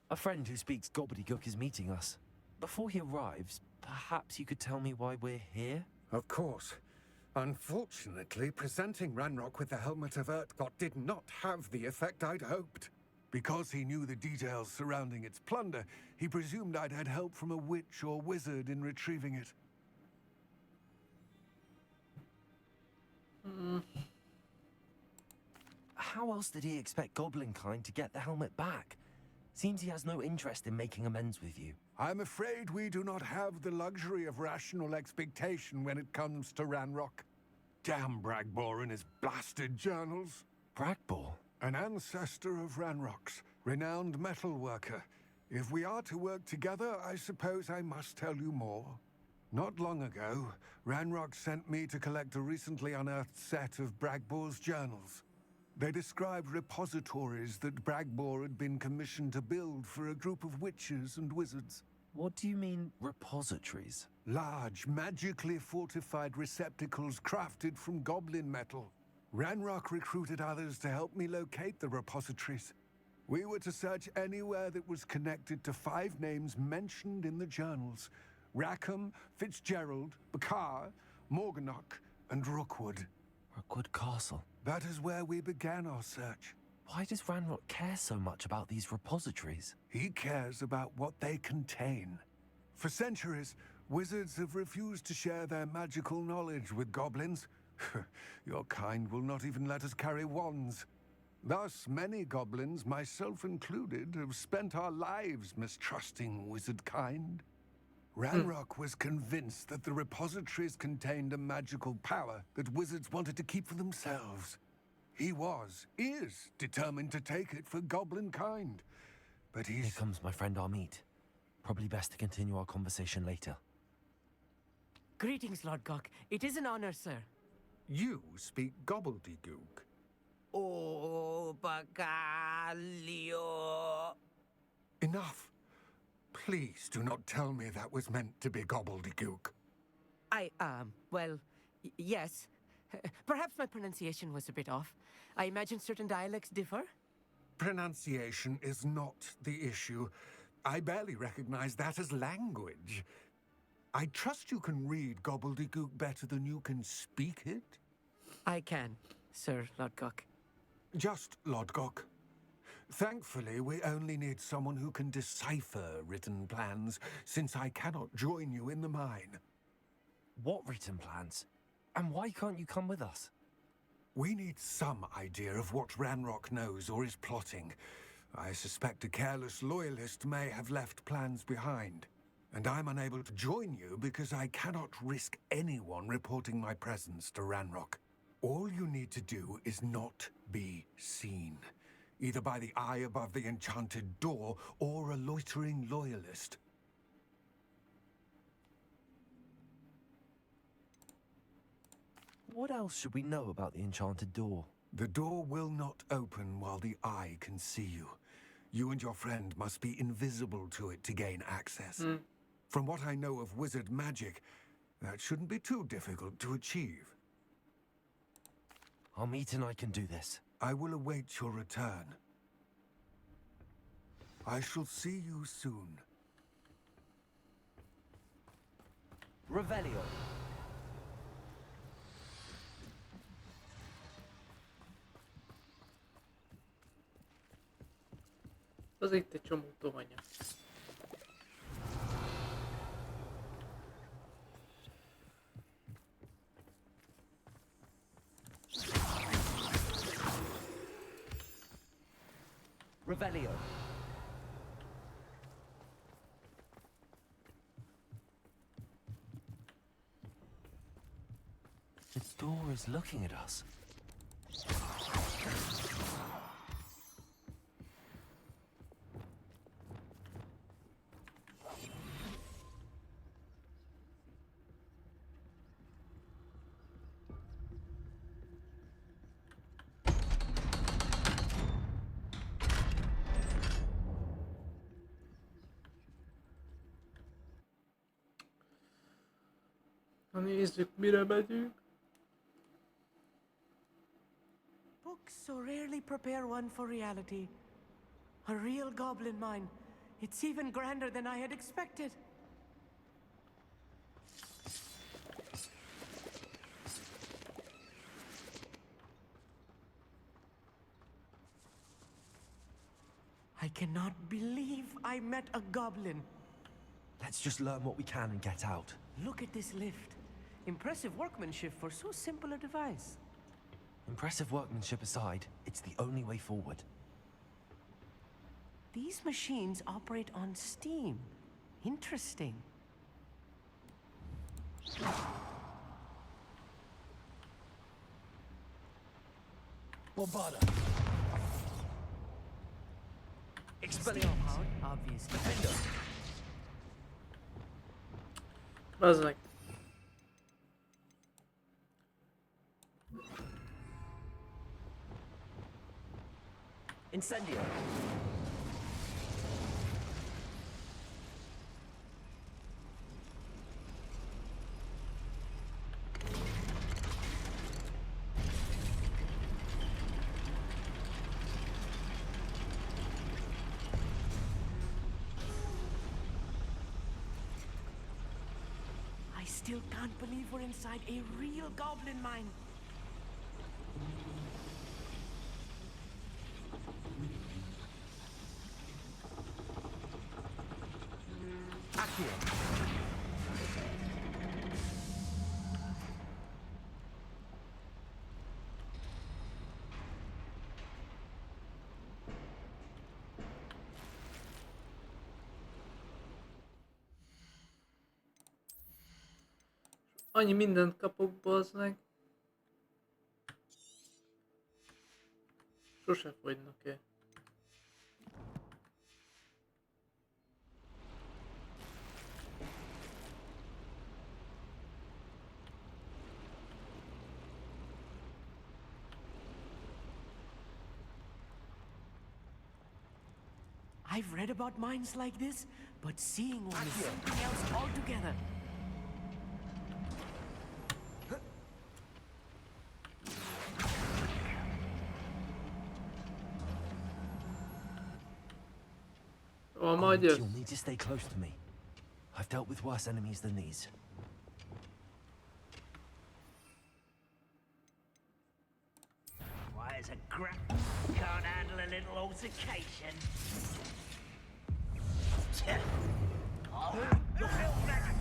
A friend who speaks gobbledygook is meeting us. Before he arrives, perhaps you could tell me why we're here? Of course. Unfortunately, presenting Ranrock with the Helmet of Urtkot did not have the effect I'd hoped. Because he knew the details surrounding its plunder, he presumed I'd had help from a witch or wizard in retrieving it. How else did he expect Goblinkind to get the helmet back? Seems he has no interest in making amends with you. I'm afraid we do not have the luxury of rational expectation when it comes to Ranrock. Damn Bragbor and his blasted journals. Bragbor? An ancestor of Ranrock's, renowned metal worker. If we are to work together, I suppose I must tell you more. Not long ago, Ranrock sent me to collect a recently unearthed set of Bragbor's journals. They described repositories that Bragbor had been commissioned to build for a group of witches and wizards. What do you mean, repositories? Large, magically fortified receptacles crafted from goblin metal. Ranrock recruited others to help me locate the repositories. We were to search anywhere that was connected to 5 names mentioned in the journals. Rackham, Fitzgerald, Bakar, Morganach, and Rookwood. Rookwood Castle. That is where we began our search. Why does Ranrock care so much about these repositories? He cares about what they contain. For centuries, wizards have refused to share their magical knowledge with goblins. Your kind will not even let us carry wands. Thus, many goblins, myself included, have spent our lives mistrusting wizard kind. Ranrock was convinced that the repositories contained a magical power that wizards wanted to keep for themselves. He is determined to take it for goblin kind. But Here comes my friend Amit. Probably best to continue our conversation later. Greetings, Lord Gok. It is an honor, sir. You speak gobbledygook. Oh, Bacalio. Enough. Please do not tell me that was meant to be gobbledygook. Well, yes. Perhaps my pronunciation was a bit off. I imagine certain dialects differ? Pronunciation is not the issue. I barely recognize that as language. I trust you can read gobbledygook better than you can speak it? I can, Sir Lodgok. Just Lodgok. Thankfully, we only need someone who can decipher written plans, since I cannot join you in the mine. What written plans? And why can't you come with us? We need some idea of what Ranrock knows or is plotting. I suspect a careless loyalist may have left plans behind. And I'm unable to join you because I cannot risk anyone reporting my presence to Ranrock. All you need to do is not be seen. Either by the eye above the enchanted door, or a loitering loyalist. What else should we know about the enchanted door? The door will not open while the eye can see you. You and your friend must be invisible to it to gain access. From what I know of wizard magic, that shouldn't be too difficult to achieve. Amit and I can do this. I will await your return. I shall see you soon. Revelio. Az itt egy csomó tohanya. Revelio. The door is looking at us. Na nézzük, mire megyünk. Books so rarely prepare one for reality. A real goblin mine. It's even grander than I had expected. I cannot believe I met a goblin. Let's just learn what we can and get out. Look at this lift. Impressive workmanship for so simple a device. Impressive workmanship aside, it's the only way forward. These machines operate on steam. Interesting. Bombarda. Expelliarmus, obviously. Az meg. Incendio. I still can't believe we're inside a real goblin mine. Annyi mindent kapok, bazd meg. Sose fogynak el. I've read about mines like this, but seeing one is something else altogether. A Magyar. You'll need to stay close to me. I've dealt with worse enemies than these. Why, as a crap can't handle a little altercation. Your filth magic.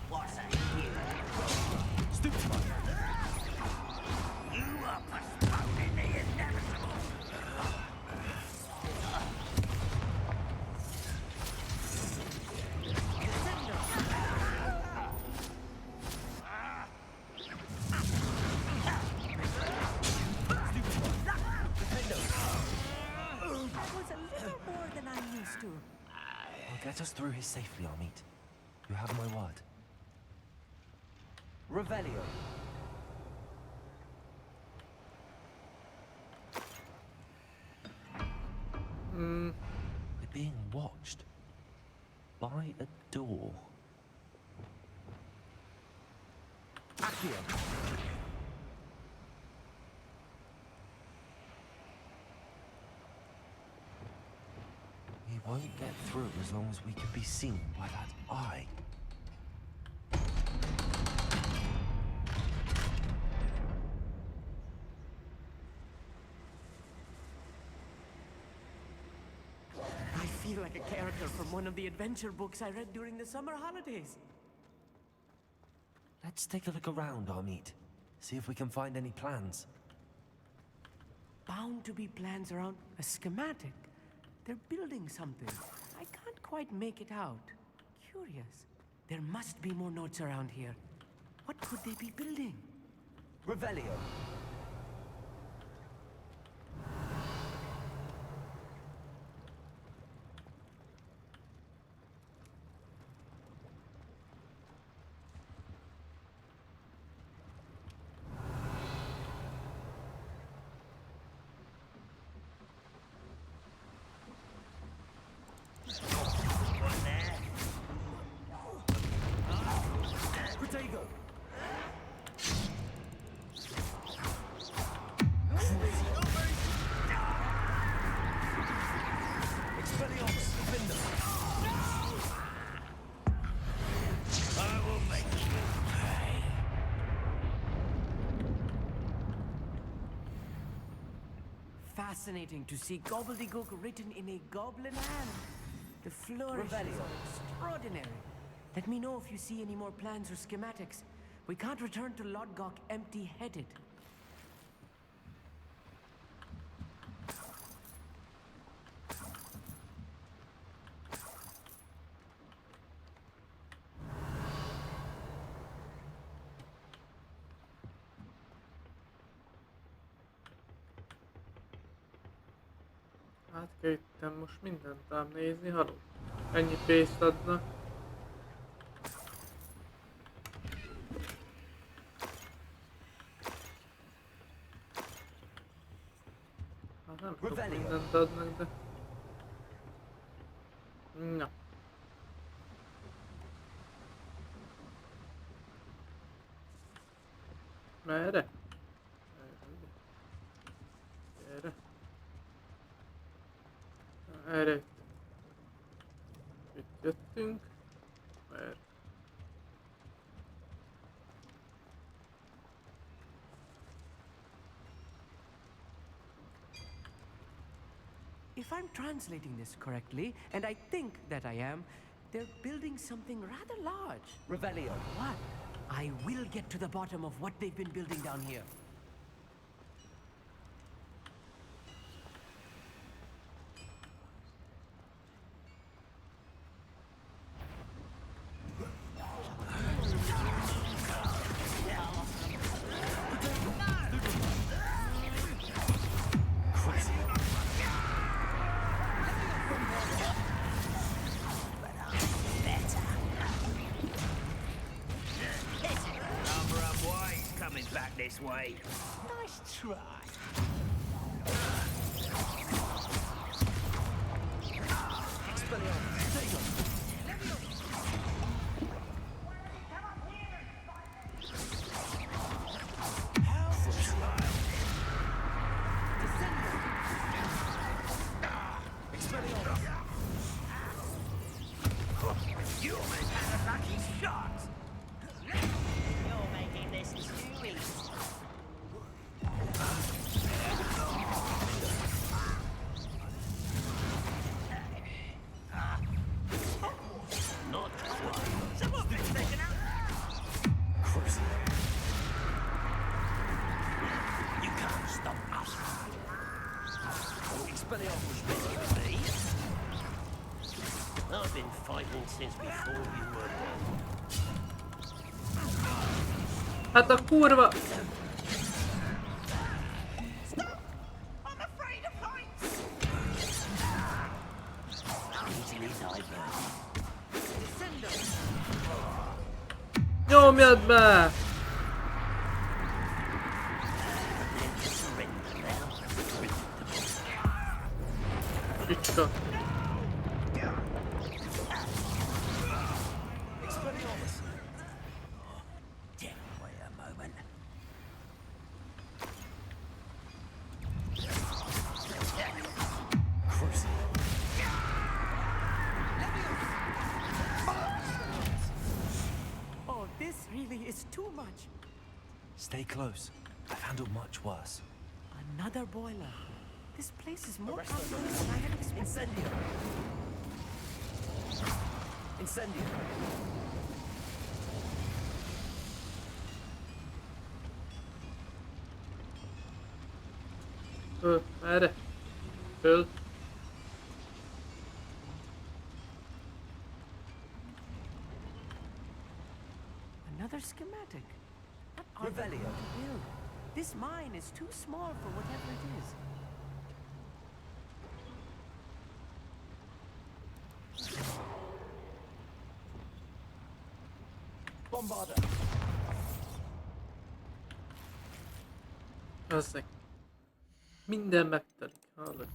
What's that? Stupid. You are postponing the inevitable. I'll get us through here safely, Amit. You have my word. Revelio. We're being watched by a door. Accio. won't get through as long as we can be seen by that eye. I feel like a character from one of the adventure books I read during the summer holidays. Let's take a look around, Amit. See if we can find any plans. Bound to be plans around a schematic. They're building something. I can't quite make it out. Curious. There must be more notes around here. What could they be building? Revelio. Fascinating to see gobbledygook written in a goblin hand. The flourishes are extraordinary. Let me know if you see any more plans or schematics. We can't return to Lodgok empty-headed. Hát kell itten most mindent ám nézni, haló. Ennyi pénzt adnak. Hát nem sok mindent adnak, de... Na. Merre? Erre? Erre. Itt jöttünk. Erre. If I'm translating this correctly, and I think that I am, they're building something rather large. Revelio. What? I will get to the bottom of what they've been building down here. This way. Nice try. You almost had a lucky shot. You're making this too easy. Not quite. Someone's been taken out. You can't stop us. Expelliarmus ready for me. I've been fighting since before you were born. Hát a kurva! Nyomjad be! Kicska. Stay close. I've handled much worse. Another boiler. This place is more complex than I had expected. Incendio. Incendio. Merre? Föl. Another schematic. What are they Revelio. going to build? This mine is too small for whatever it is. Bombarder. Bazzeg. Minden megtelik, hallod?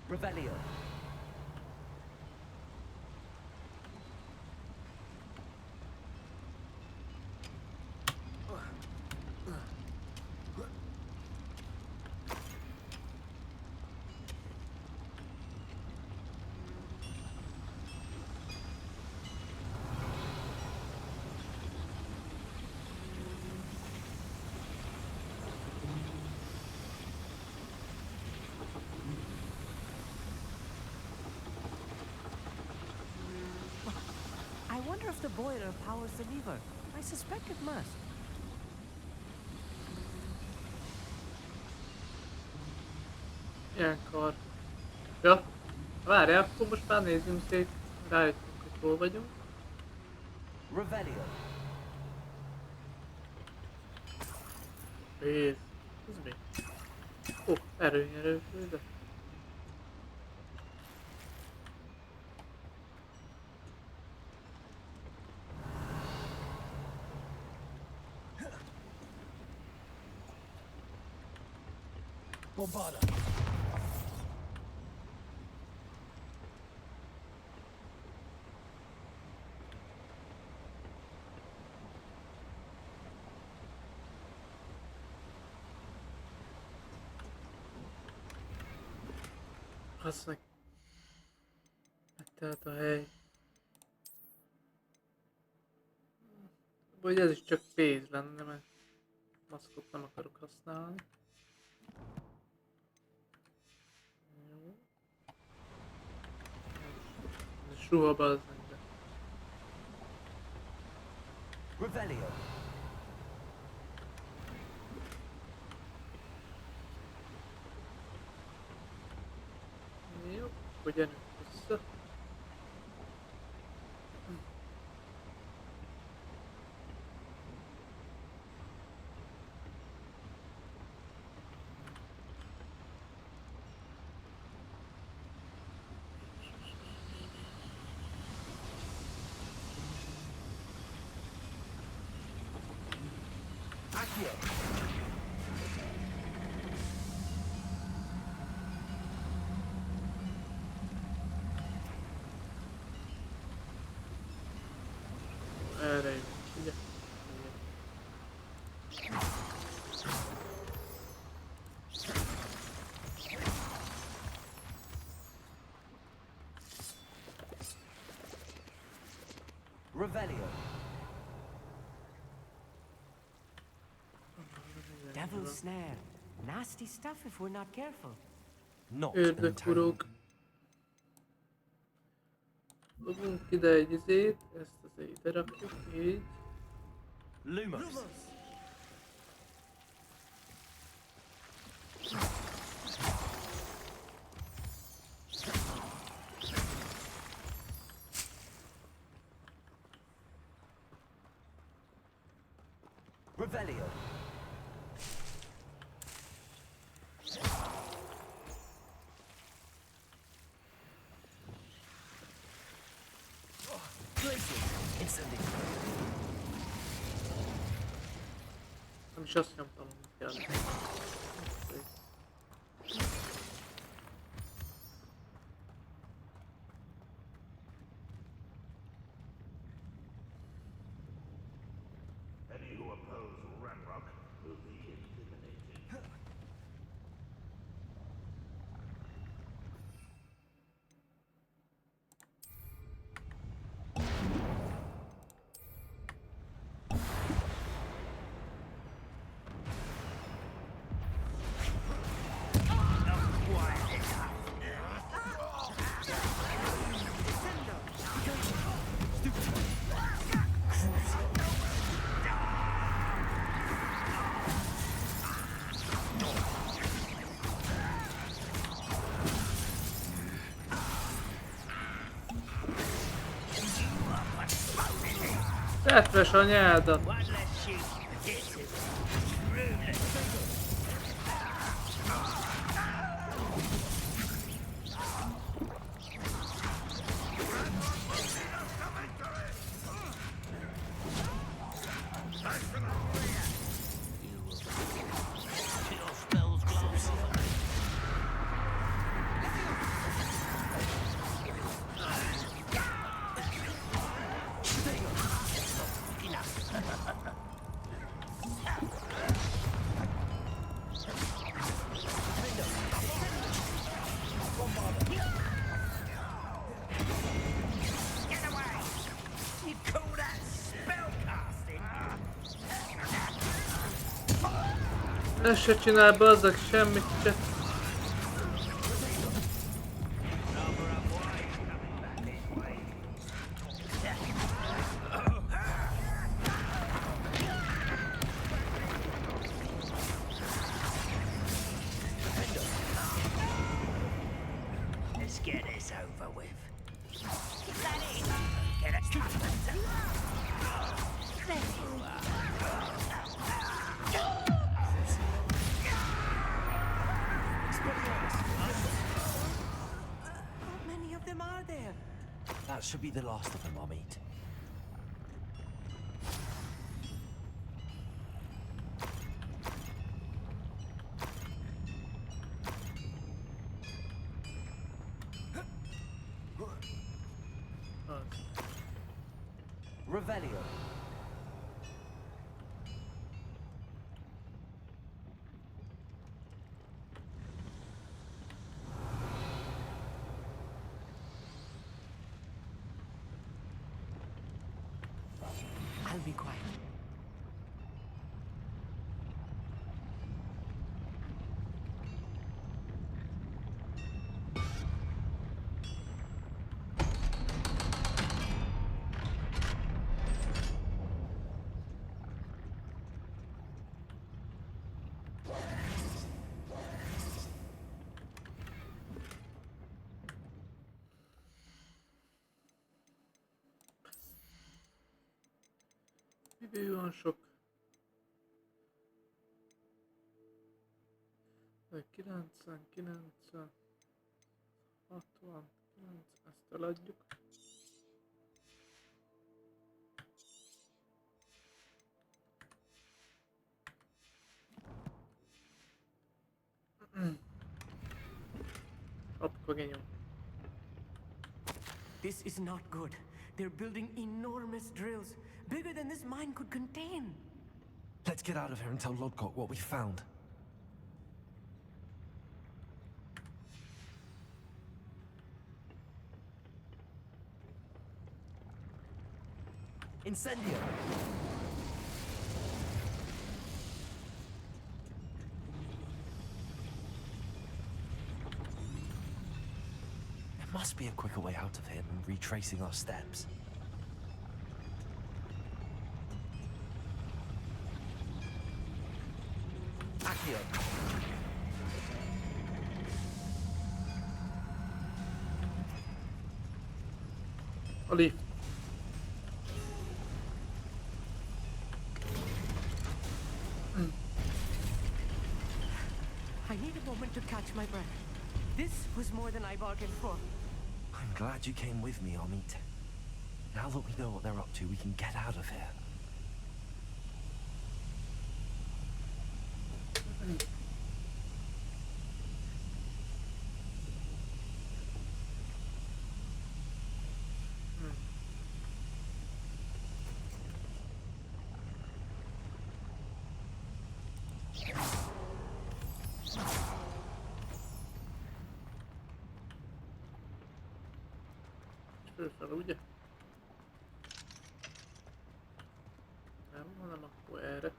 Revelio. I wonder if the boiler powers the lever. I suspect it must. Ilyenkor. Ja, várjál, akkor most már nézzünk szét, rájöttünk, hogy hol vagyunk. Revelio. Pénz. Ez mi? Ó, erőnyerő főzet. Bombarder. Az meg... Megtelt a hely. Vagy ez is csak pénz lenne, mert maszkot nem akarok használni. Jó. Ez ruhaba az meg. Revelio. Jó, akkor gyerünk vissza. Accio. Erre jön, ugye? Revelio. Devil's snare. Nasty stuff if we're not careful. Not Ördögurok. Dobunk ide egy izét, ezt azért ide rakjuk, így. Lumos. Revelio. És azt nyomtam, hogy kell. Any who oppose Ranrock will be eliminated. Tetves anyádat! Ez se csinál bazzak semmit se. Let's get this over with. Is that it? Get it. There you are. How many of them are there? That should be the last of them, I'll meet. Revelio. I'll be quiet. Idő van sok. 99, 69, ezt eladjuk. Apkogenyom. This is not good. They're building enormous drills, bigger than this mine could contain. Let's get out of here and tell Lodgok what we found. Incendio! There must be a quicker way out of here than retracing our steps. Accio! A lift. I need a moment to catch my breath. This was more than I bargained for. I'm glad you came with me, Amit. Now that we know what they're up to, we can get out of here. Fölfele, ugye? Nem, hanem akkor erre.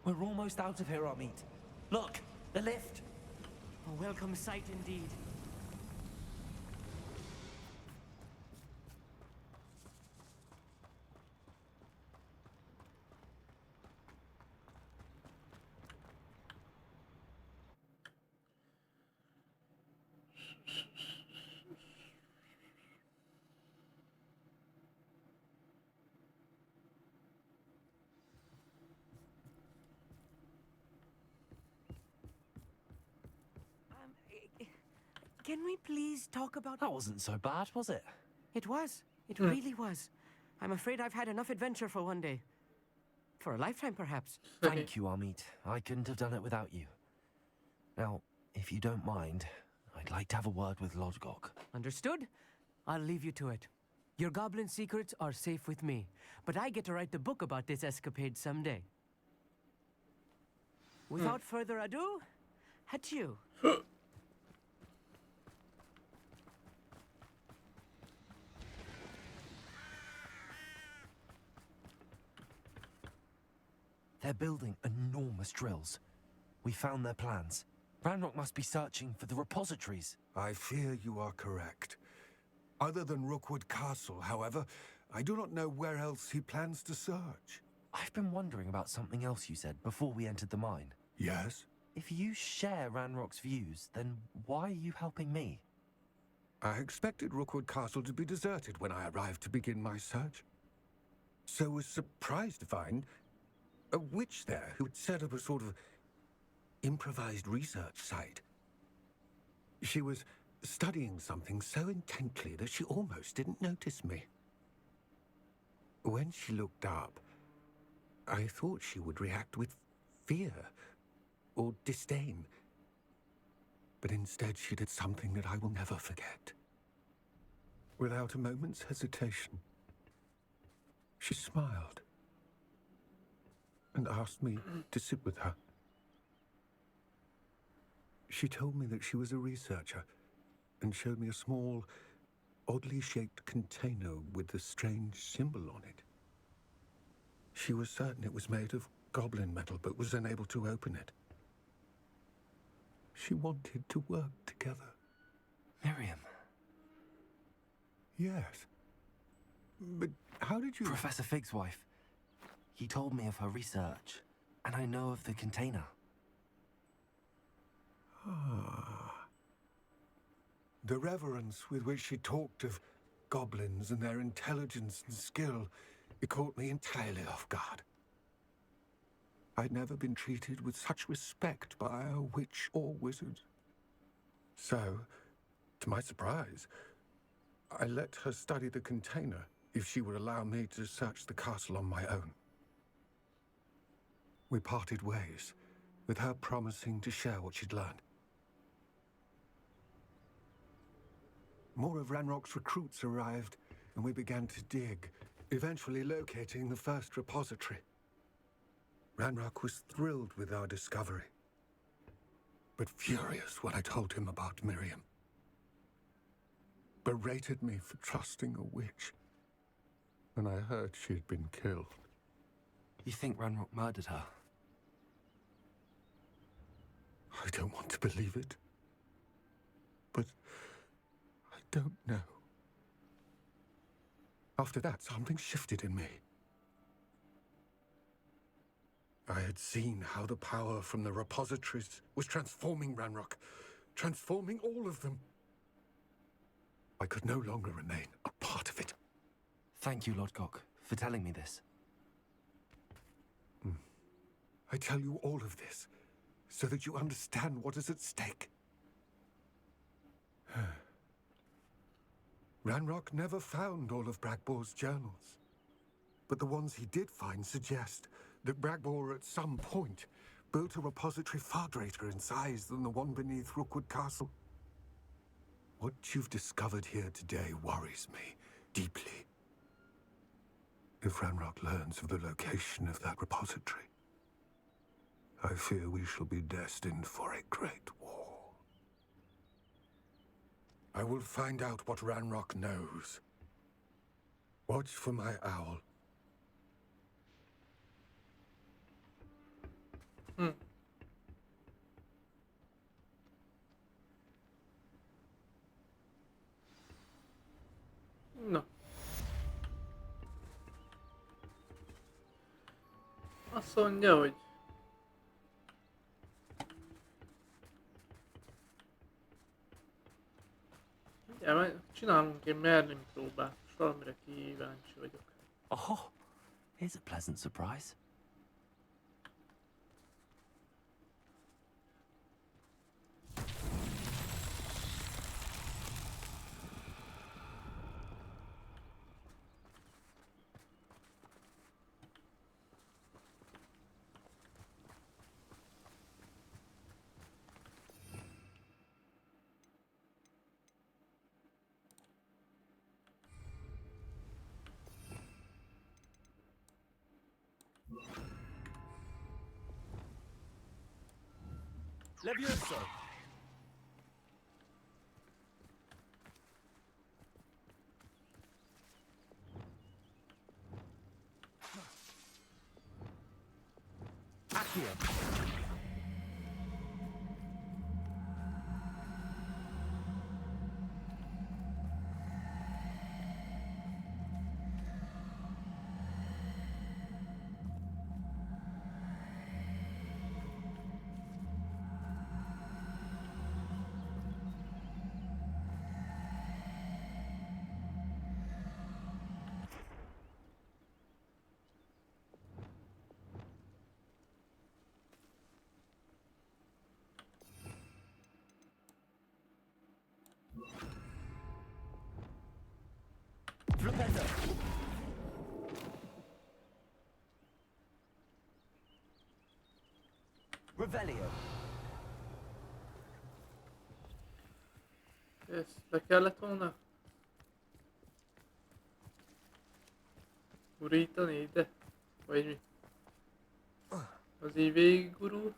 We're almost out of here, Amit. Look, the lift. A welcome sight indeed. Can we please talk about... That wasn't so bad, was it? It was. It really was. I'm afraid I've had enough adventure for one day. For a lifetime, perhaps. Thank you, Amit. I couldn't have done it without you. Now, if you don't mind, I'd like to have a word with Lodgok. Understood? I'll leave you to it. Your goblin secrets are safe with me, but I get to write the book about this escapade someday. Without further ado, adieu. They're building enormous drills. We found their plans. Ranrock must be searching for the repositories. I fear you are correct. Other than Rookwood Castle, however, I do not know where else he plans to search. I've been wondering about something else you said before we entered the mine. Yes? If you share Ranrock's views, then why are you helping me? I expected Rookwood Castle to be deserted when I arrived to begin my search. So was surprised to find a witch there who had set up a sort of improvised research site. She was studying something so intently that she almost didn't notice me. When she looked up, I thought she would react with fear or disdain. But instead she did something that I will never forget. Without a moment's hesitation, she smiled and asked me to sit with her. She told me that she was a researcher and showed me a small, oddly shaped container with a strange symbol on it. She was certain it was made of goblin metal, but was unable to open it. She wanted to work together. Miriam. Yes. But how did you... Professor Fig's wife. He told me of her research, and I know of the container. Ah. The reverence with which she talked of goblins and their intelligence and skill, it caught me entirely off guard. I'd never been treated with such respect by a witch or wizard. So, to my surprise, I let her study the container if she would allow me to search the castle on my own. We parted ways, with her promising to share what she'd learned. More of Ranrock's recruits arrived, and we began to dig, eventually locating the first repository. Ranrock was thrilled with our discovery, but furious when I told him about Miriam. Berated me for trusting a witch, and I heard she had been killed. You think Ranrock murdered her? I don't want to believe it, but I don't know. After that, something shifted in me. I had seen how the power from the repositories was transforming Ranrock, transforming all of them. I could no longer remain a part of it. Thank you, Lodgok, for telling me this. I tell you all of this so that you understand what is at stake. Ranrock never found all of Bragbor's journals, but the ones he did find suggest that Bragbor at some point built a repository far greater in size than the one beneath Rookwood Castle. What you've discovered here today worries me deeply. If Ranrock learns of the location of that repository, I fear we shall be destined for a great war. I will find out what Ranrock knows. Watch for my owl. Na. Azt mondja, hogy ugye, csinálunk egy merlin próbát, és valamire kíváncsi vagyok. Oh, here's a pleasant surprise. Levioso! Accio! Flipendo! Revelio! Ezt be kellett volna gurítani ide? Vagy mi? Az így végiggurul?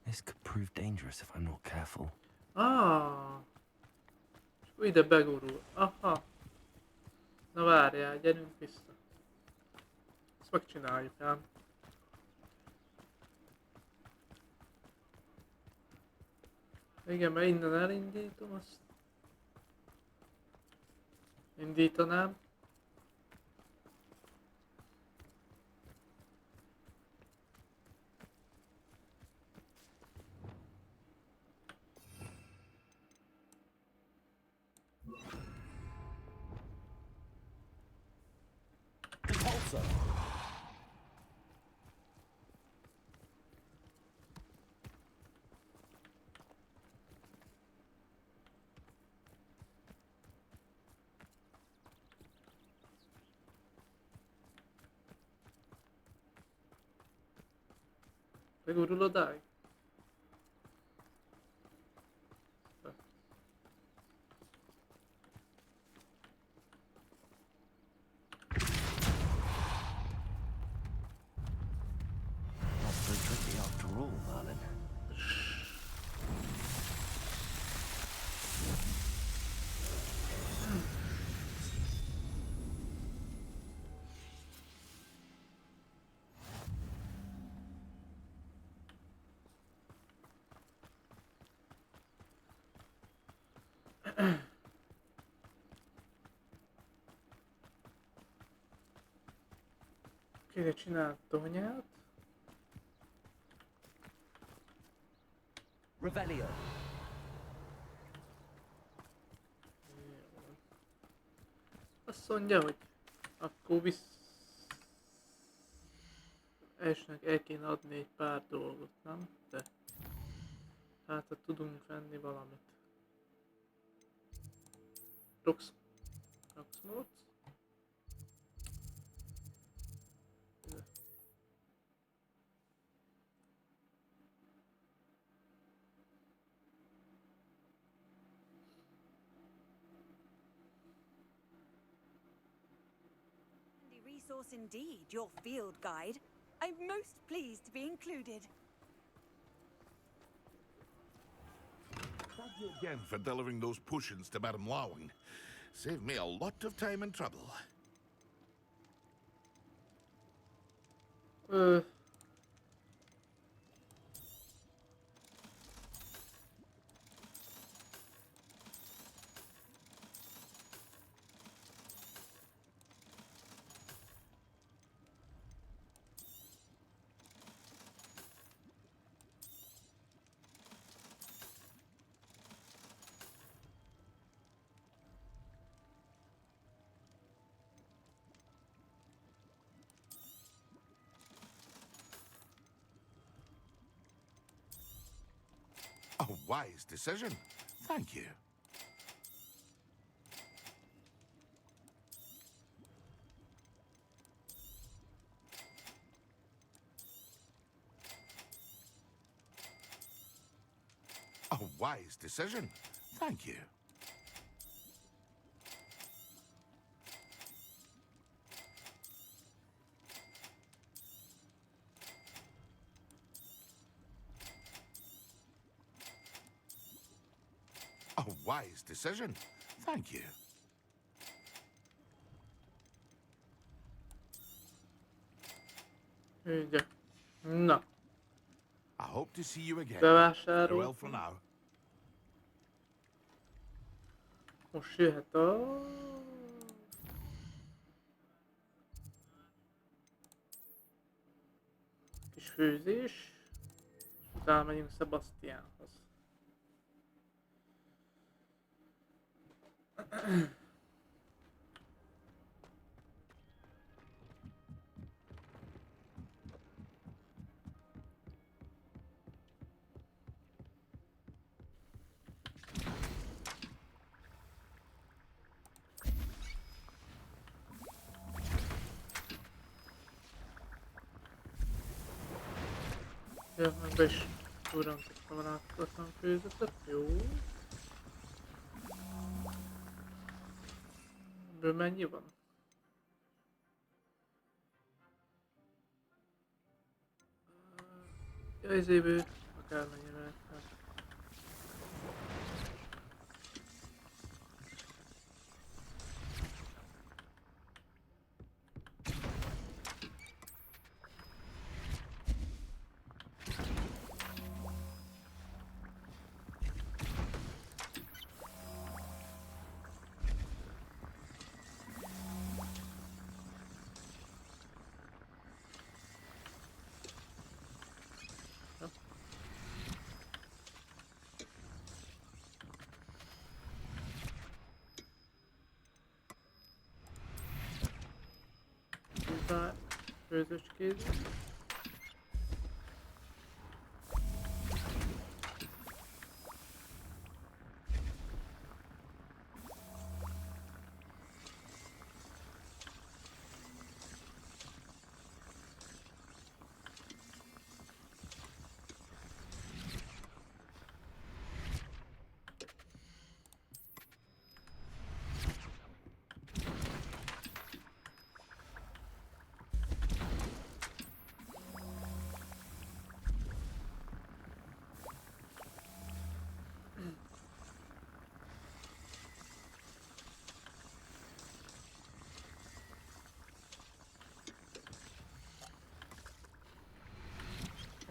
This could prove dangerous if I'm not careful. Ah! És akkor ide begurul. Aha! Na várjál, gyerünk vissza. Ezt megcsináljuk ám. Igen, mert innen elindítom azt. Indítanám. Impulso! Begurul odáig? Not so tricky after all, Merlin. Kéne csinálni tonyát. Revelio! Azt mondja, hogy akkor elsőnek el kéne adni egy pár dolgot, nem? De hát tudunk venni valamit. Roxfortot. resource indeed, your field guide. I'm most pleased to be included. Thank you again for delivering those potions to Madame Lawing. Saved me a lot of time and trouble. A wise decision. Thank you. A wise decision. Thank you. A wise decision. Thank you. Ugye. Na. I hope to see you again. Bevásároltam. Farewell for now. Most jöhet a... kis főzés. Utána megyünk Sebastianhoz. Ja, ebbe is durrantottam a láthatatlan főzetet, jó. Ebből mennyi van? Ja, ezéből akármennyi lehet. Főzőcskéz.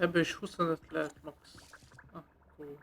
Ebből is 25 lehet max. Akkor...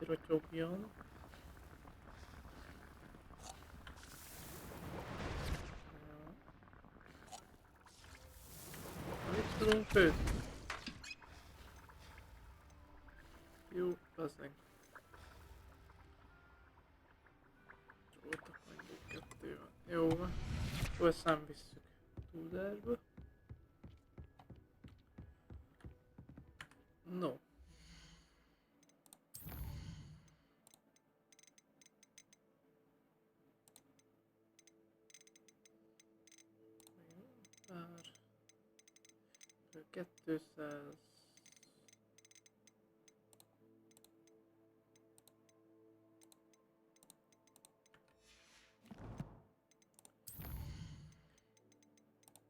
Pirotyogjon. Mit tudunk őt? Jó, bazdmeg. Voltak mondjuk 2 van. Jó van. Akkor ezt nem visszük túlzásba. No. Pár. 200.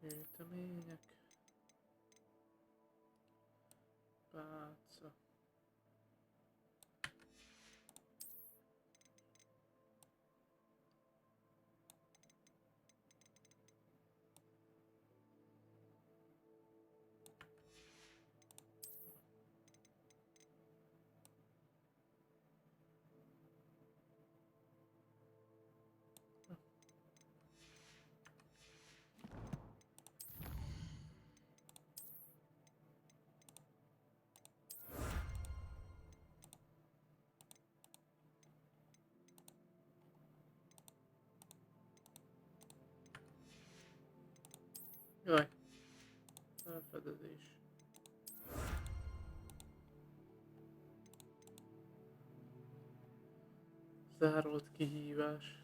Gyűjtemények. Pálca. Jaj, felfedezés. Zárolt kihívás.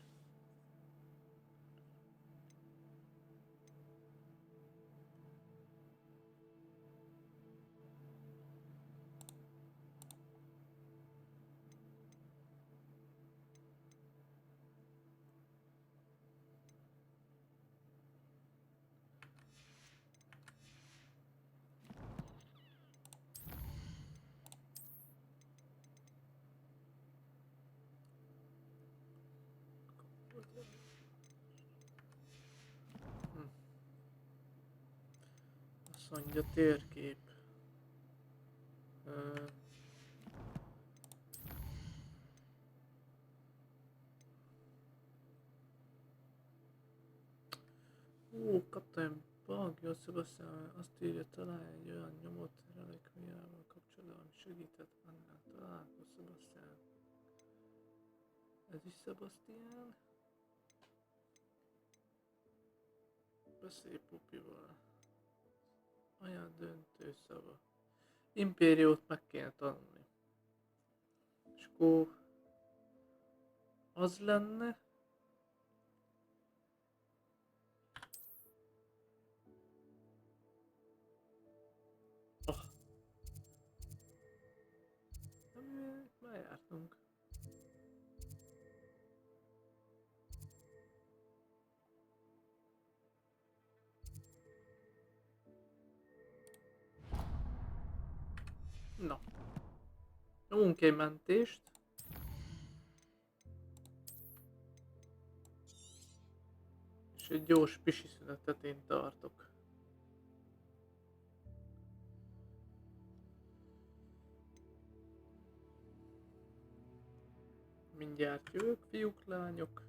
Azt mondja, térkép. Kaptam egy bankja, Sebastian azt írja, talán egy olyan nyomot relikviával kapcsolatban, ami segített annál találkozni, Sebastian. Ez is Sebastian. Beszélj Pupival. Olyan döntő szava. Impériót meg kéne tanulni. És akkor az lenne. Már jártunk. Na. Nyomunk egy mentést. És egy gyors pisi szünetet én tartok. Mindjárt jövök, fiúk, lányok.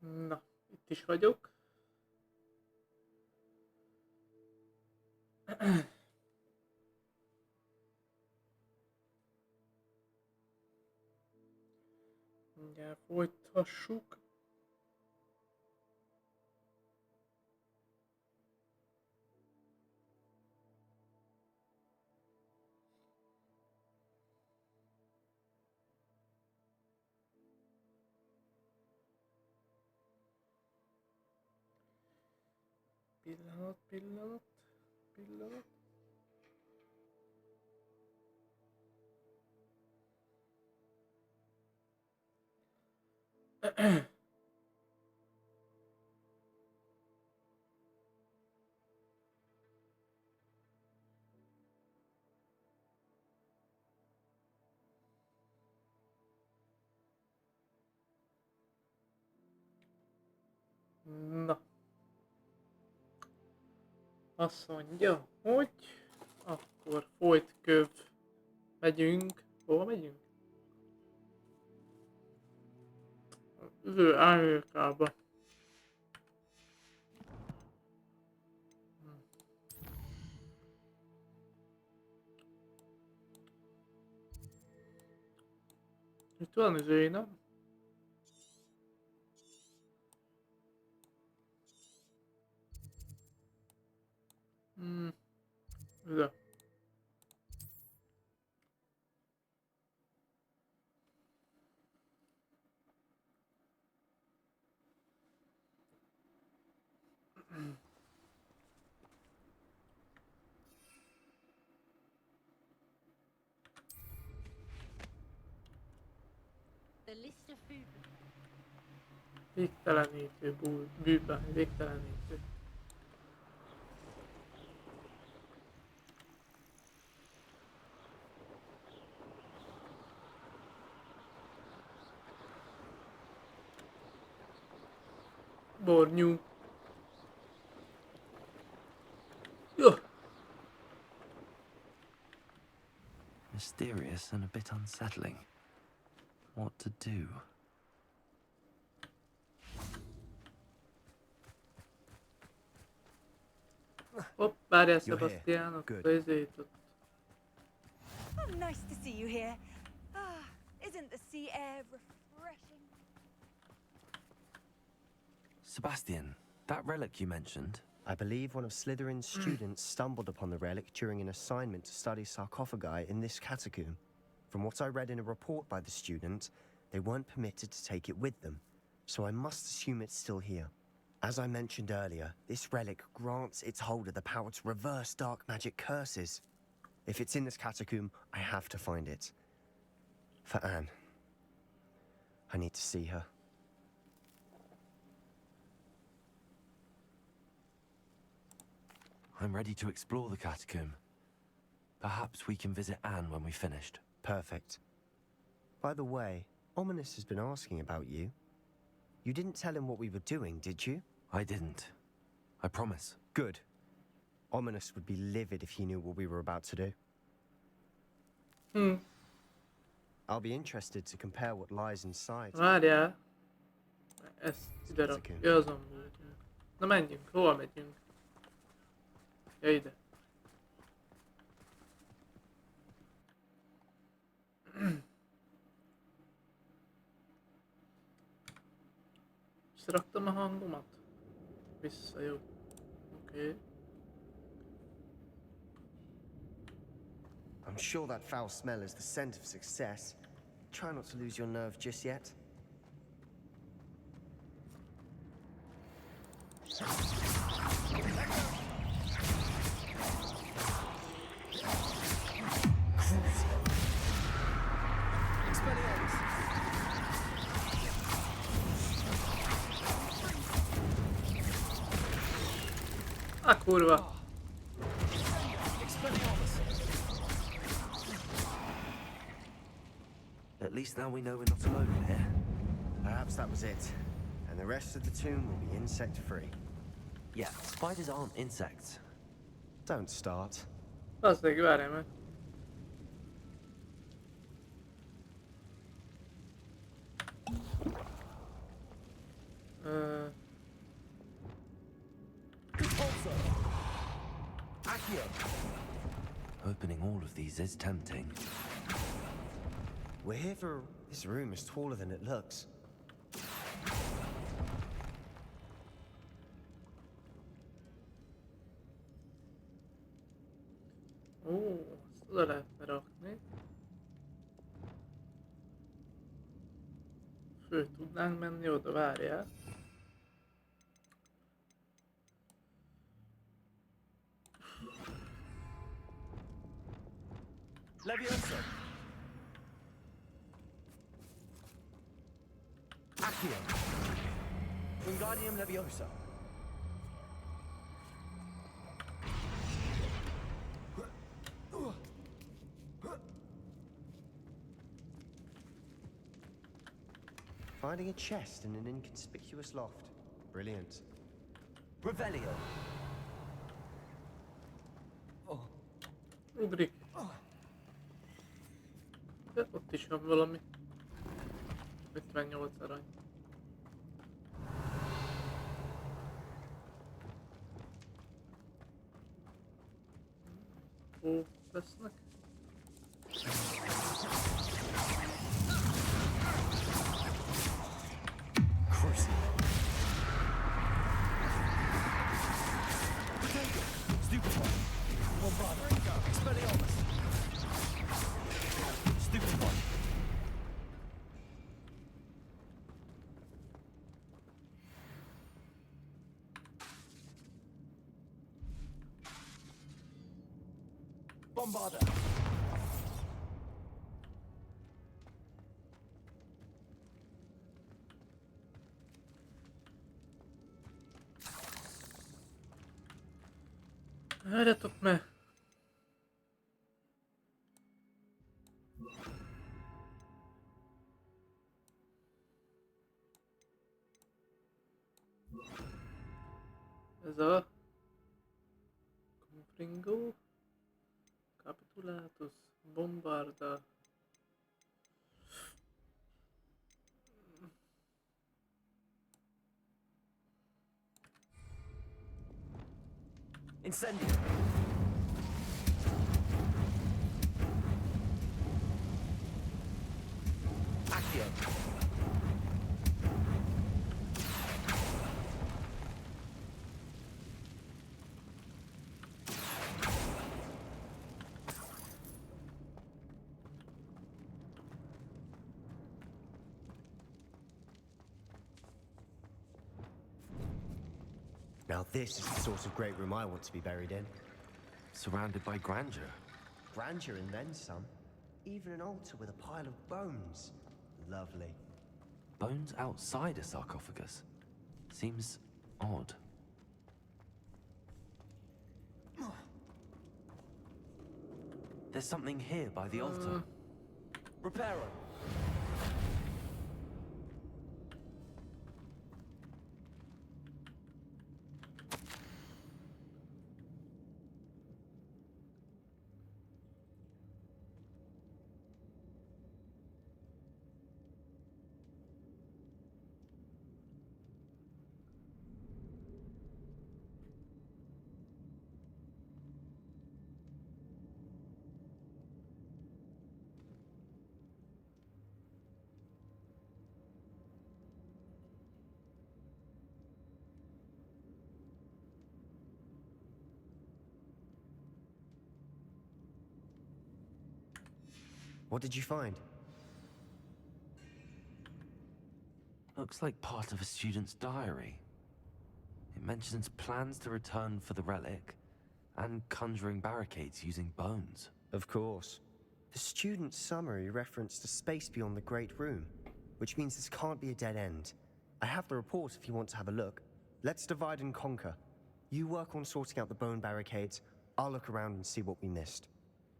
Na, itt is vagyok. Mindjárt folytassuk. Pillanat. Na. Azt mondja, hogy akkor folyt köv. Megyünk. Hova megyünk? Amerikába. Itt van az nem? Ide. Végtelenítő bűben, végtelenítő. Bornyú. Jó. Mysterious and a bit unsettling. What to do? Hopp, várjál, Sebastian, ott ezért ott. Oh, nice to see you here. Ah, isn't the sea air refreshing? Sebastian, that relic you mentioned. I believe one of Slytherin's students stumbled upon the relic during an assignment to study sarcophagi in this catacomb. From what I read in a report by the student, they weren't permitted to take it with them, so I must assume it's still here. As I mentioned earlier, this relic grants its holder the power to reverse dark magic curses. If it's in this catacomb, I have to find it. For Anne. I need to see her. I'm ready to explore the catacomb. Perhaps we can visit Anne when we've finished. Perfect. By the way, Ominous has been asking about you. You didn't tell him what we were doing, did you? I didn't. I promise. Good. Ominous would be livid if he knew what we were about to do. I'll be interested to compare what lies inside. Várjál. Ezt ide rakja az amúgy. Na menjünk, hova megyünk? Ja, ide. Összeraktam a hangomat? Vissza, jó. Oké. I'm sure that foul smell is the scent of success. Try not to lose your nerve just yet. A kurva. At least now we know we're not alone in here. Perhaps that was it. And the rest of the tomb will be insect-free. Yeah, spiders aren't insects. Don't start. Bazdmeg, várjál meg. Opening all of these is tempting. We're here for... This room is taller than it looks. Ó, ezt oda lehetne rakni. Föl tudnánk menni oda, várjál. Leviosa. Accio. Wingardium Leviosa. Finding a chest in an inconspicuous loft. Brilliant. Revelio. Ugrik. De ott is van valami. 58 arany. Ó, lesznek. Bombarda. Várjatok meg! Ez a... Confringo... Capitulatus... Bombarda... Incendio. Accio. Now this is the sort of great room I want to be buried in. Surrounded by grandeur. Grandeur and then some. Even an altar with a pile of bones. Lovely. Bones outside a sarcophagus. Seems odd. There's something here by the altar. Reparo. What did you find? Looks like part of a student's diary. It mentions plans to return for the relic and conjuring barricades using bones. Of course. The student's summary referenced a space beyond the Great Room, which means this can't be a dead end. I have the report if you want to have a look. Let's divide and conquer. You work on sorting out the bone barricades. I'll look around and see what we missed.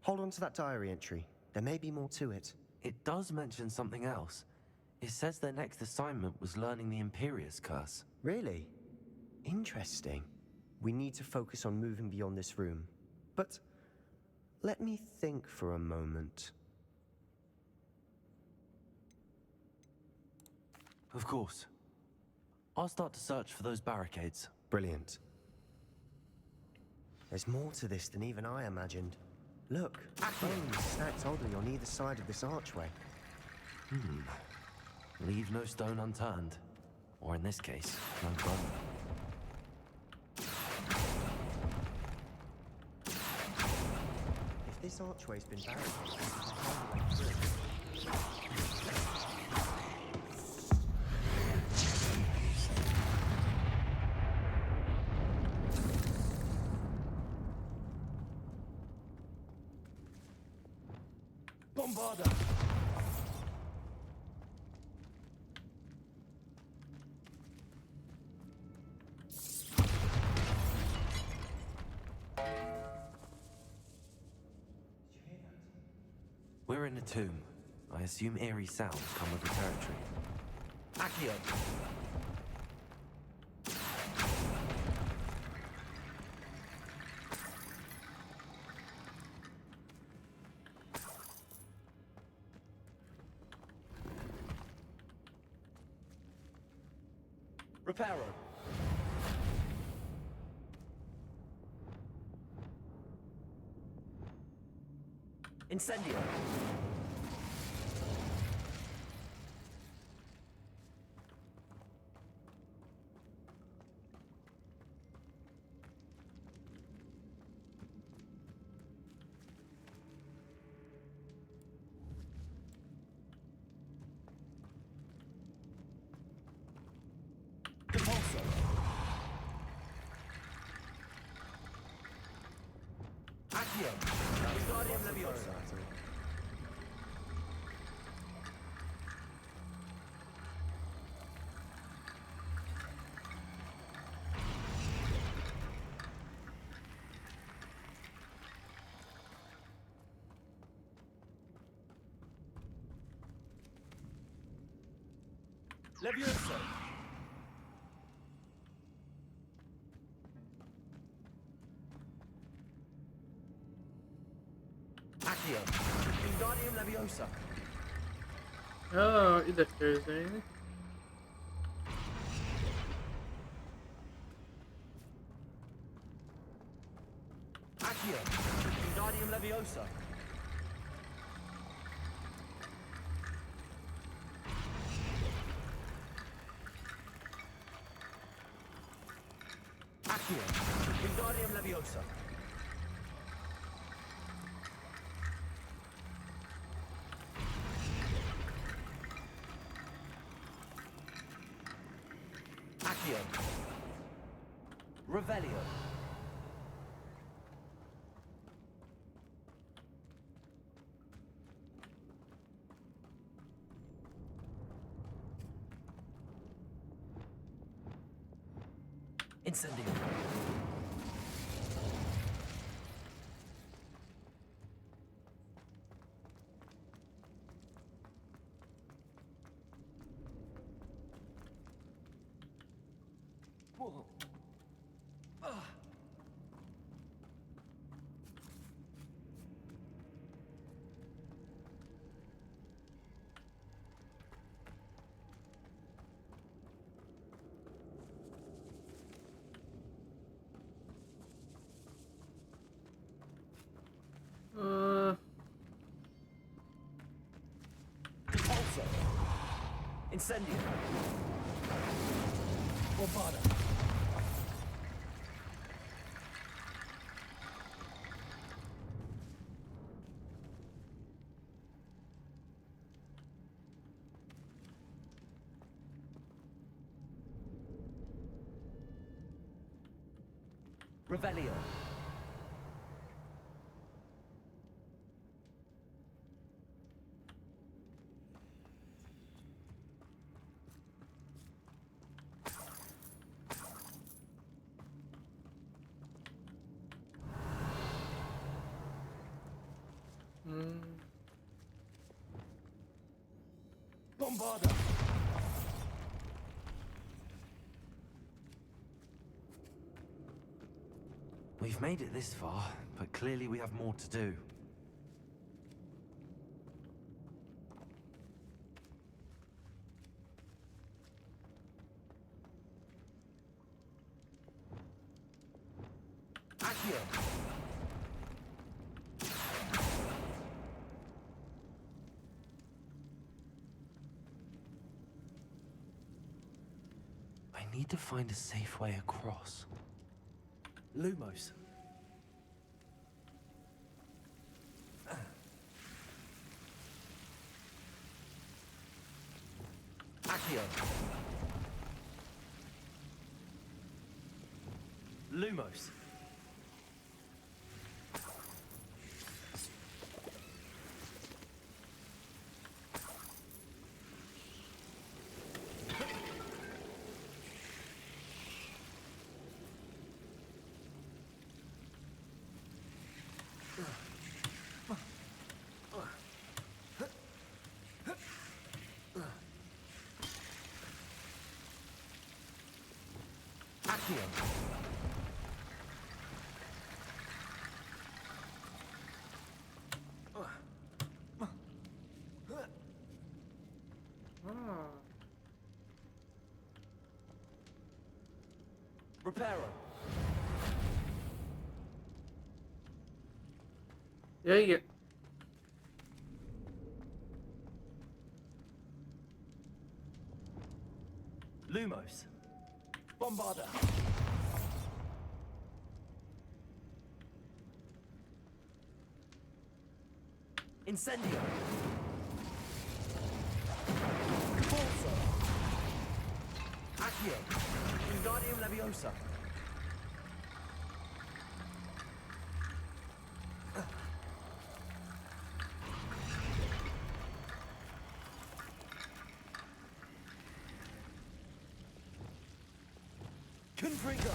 Hold on to that diary entry. There may be more to it. It does mention something else. It says their next assignment was learning the Imperious Curse. Really? Interesting. We need to focus on moving beyond this room. But let me think for a moment. Of course. I'll start to search for those barricades. Brilliant. There's more to this than even I imagined. Look, bones stacked oddly on either side of this archway. Leave no stone unturned. Or in this case, no bone. If this archway's been barricaded, there's no way through. Bombarda! We're in a tomb. I assume eerie sounds come with the territory. Accio! Reparo! Incendio! Depulso! Accio! Wingardium Leviosa! Leviosa! Accio! Wingardium Leviosa! Ja, ide kell jönni. Accio! Wingardium Leviosa! Accio! Wingardium Leviosa! Accio! Revelio! Incendio! Whoa. Depulso! Incendio! Bombarda! Revelio! Bombarda! We've made it this far, but clearly we have more to do. I need to find a safe way across. Lumos. Accio. Lumos. Reparo. Ja, igen. Lumos. Bombarda. Incendio. Forza. Accio. Wingardium Leviosa. Confringo.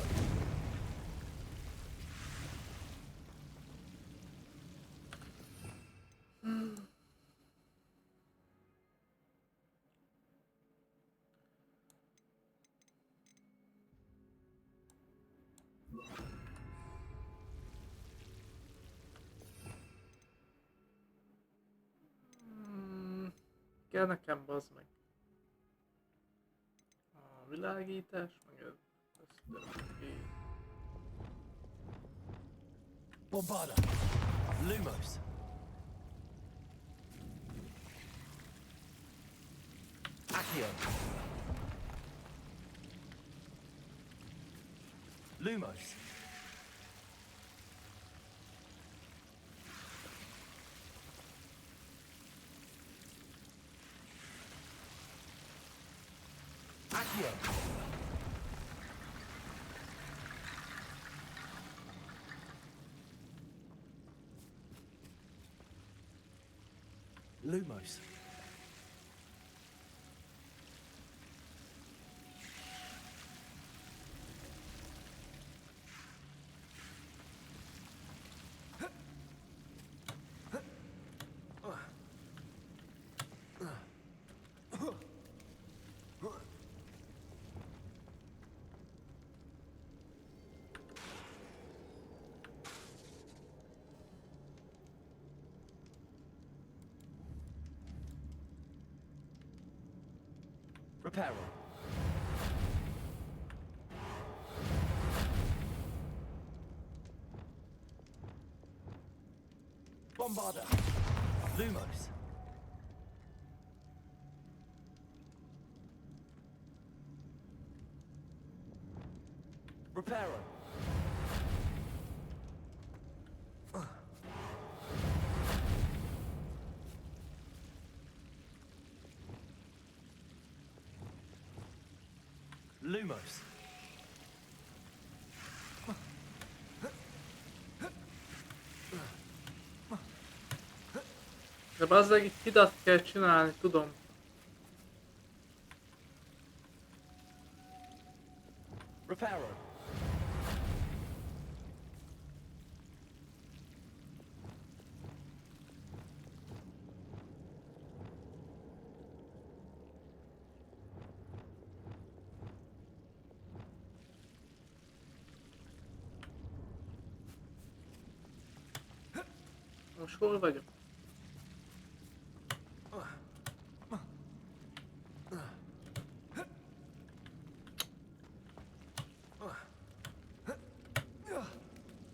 Kell nekem, bazd meg. A világítás, meg ez. Bombarda. Lumos. Accio. Lumos. Accio. Lumos. Reparo. Bombarda. Lumos. Reparo. Lumos. De bazzeg itt hidat kell csinálni, tudom. Reparo. Most hol vagyok?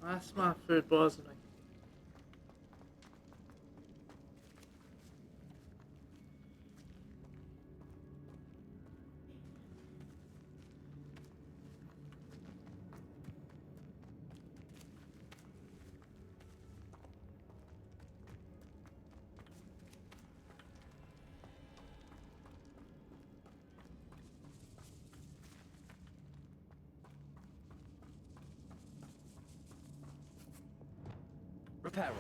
Mász már föl, bazd meg. Reparo.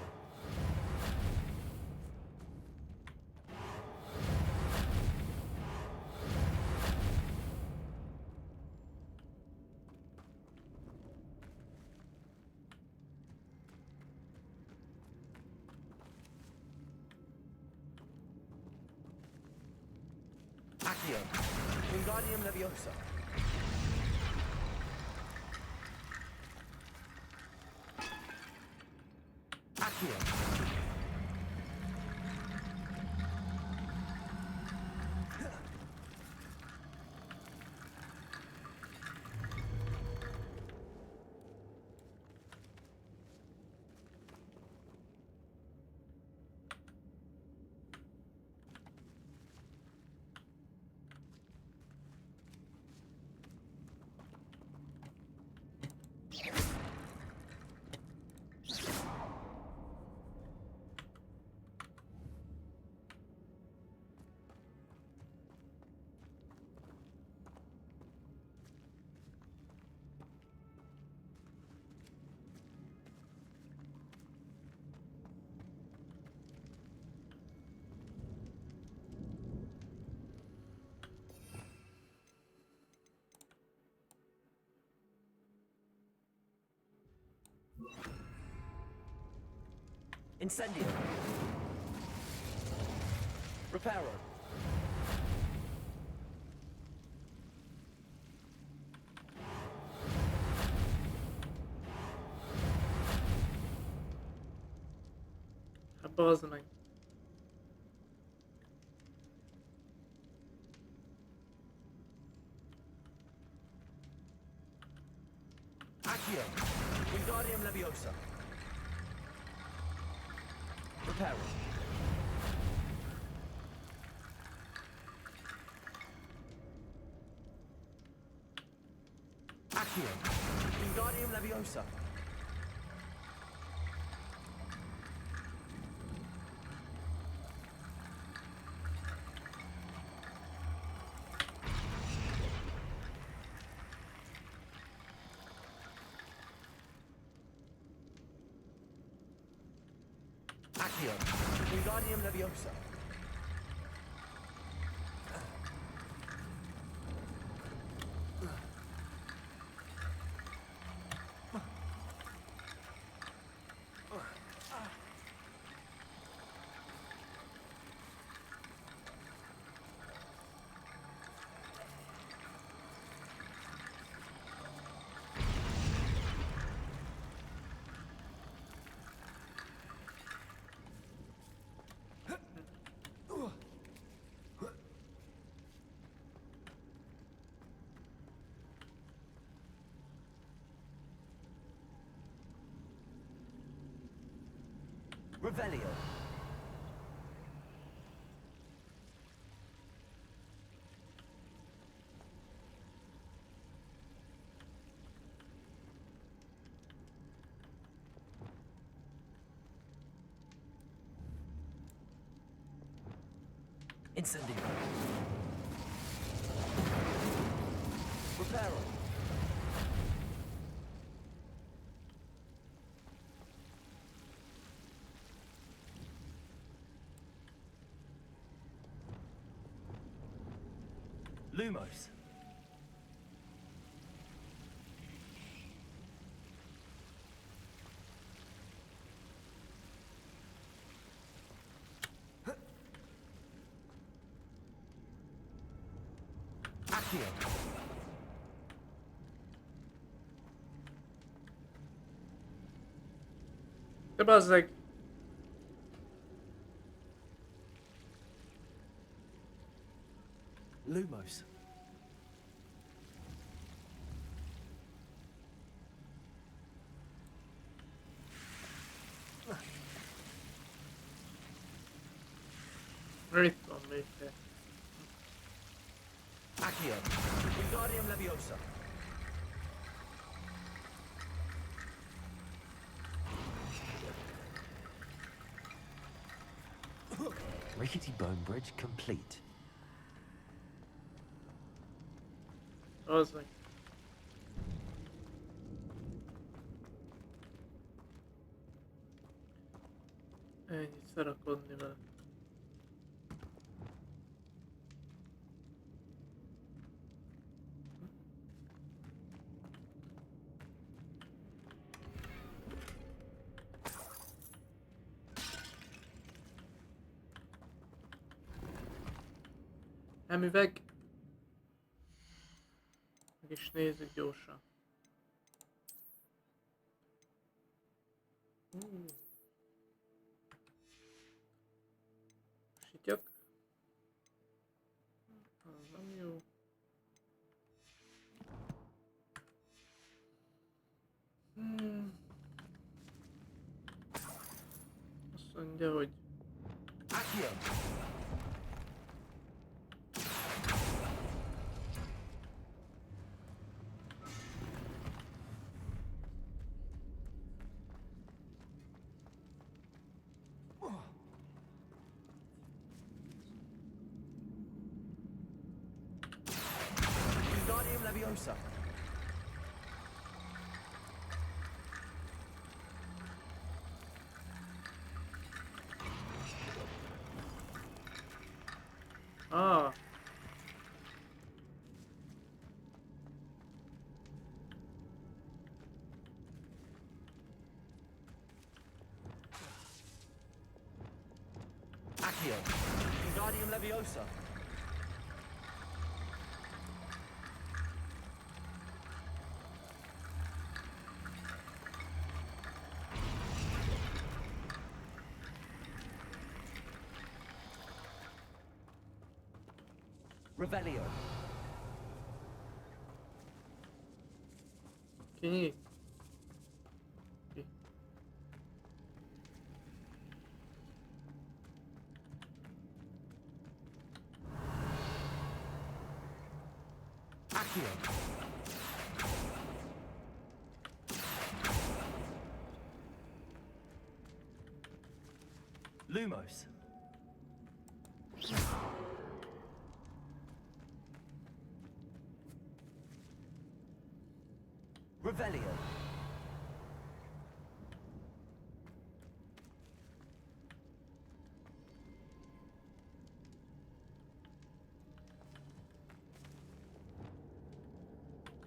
Accio. Wingardium Leviosa. Accio. Incendio. Reparo. Hát bazd meg. Accio. Wingardium Leviosa. Reparo. Accio. Wingardium Leviosa. Accio. Wingardium Leviosa. Revelio. Incendio. Reparo. Lumos. Accio. De bazd meg. Lumos. Itt van még egy. Accio, Wingardium Leviosa. Rickety bone bridge complete. Az meg. Ennyit szarakodni vele. Szemüveg. Meg is nézzük gyorsan. Sityak. Az nem jó. Azt mondja, hogy Accio. Wingardium Leviosa. Ah. Accio, Wingardium Leviosa. Revelio. Ki? Accio. Lumos. Revelio.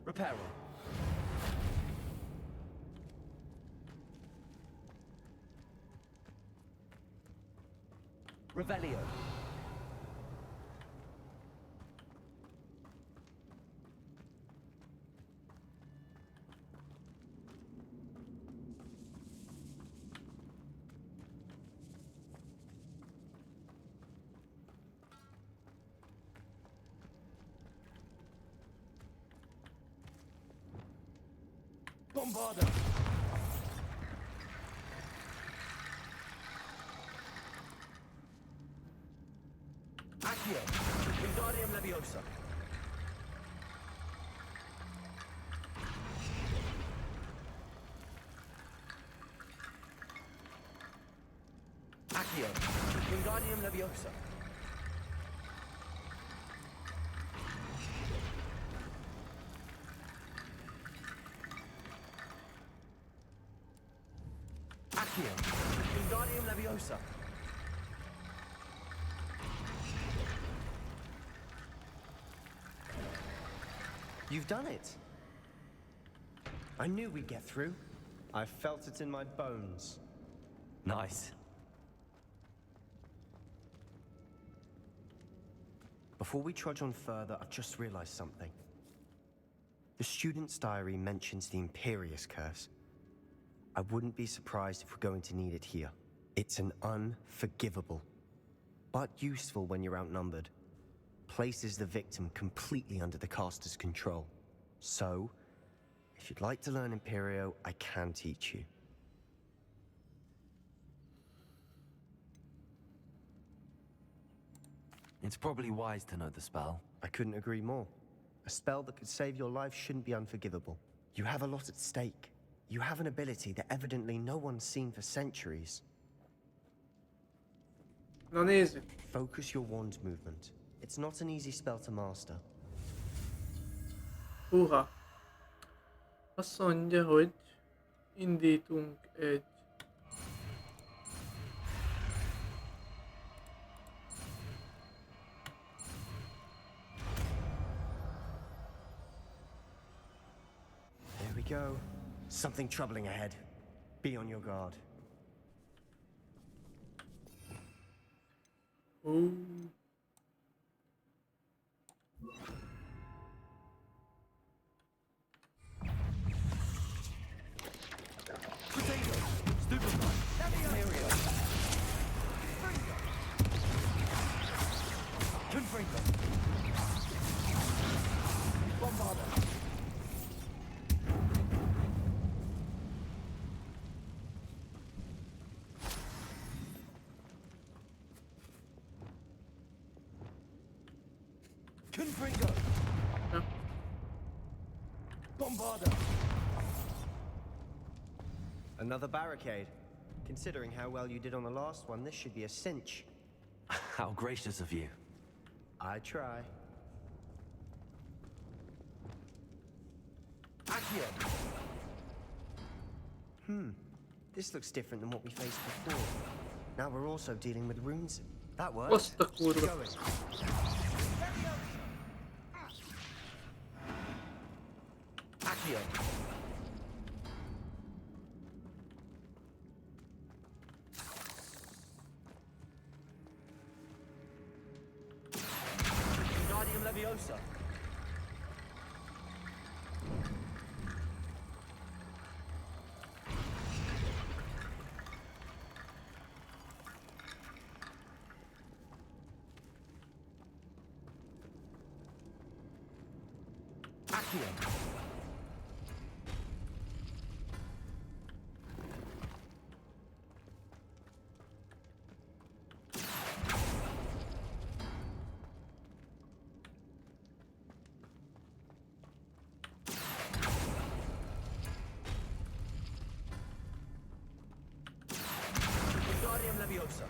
Reparo. Revelio. Bombarda. Accio, Wingardium Leviosa. Accio, Wingardium Leviosa. Accio, Wingardium Leviosa. You've done it. I knew we'd get through. I felt it in my bones. Nice. Before we trudge on further, I've just realized something. The student's diary mentions the Imperious Curse. I wouldn't be surprised if we're going to need it here. It's an unforgivable, but useful when you're outnumbered. Places the victim completely under the caster's control. So, if you'd like to learn Imperio, I can teach you. It's probably wise to know the spell. I couldn't agree more. A spell that could save your life shouldn't be unforgivable. You have a lot at stake. You have an ability that evidently no one's seen for centuries. Na nézzük. Focus your wand movement. It's not an easy spell to master. Húha. Azt mondja, hogy indítunk egy There we go. Something troubling ahead. Be on your guard. Another barricade. Considering how well you did on the last one, this should be a cinch. How gracious of you. I try. This looks different than what we faced before. Now we're also dealing with runes. That works. What's the kurva? Going. Leviosa. Leviosa.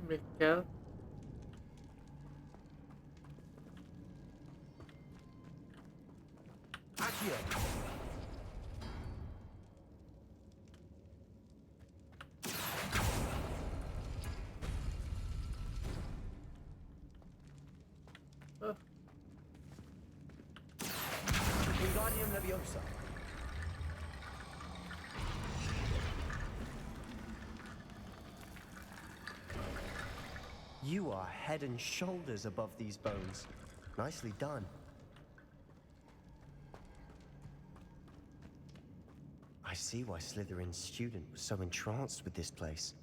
Még kell. Leviosa. You are head and shoulders above these bones. Nicely done. I see why Slytherin's student was so entranced with this place.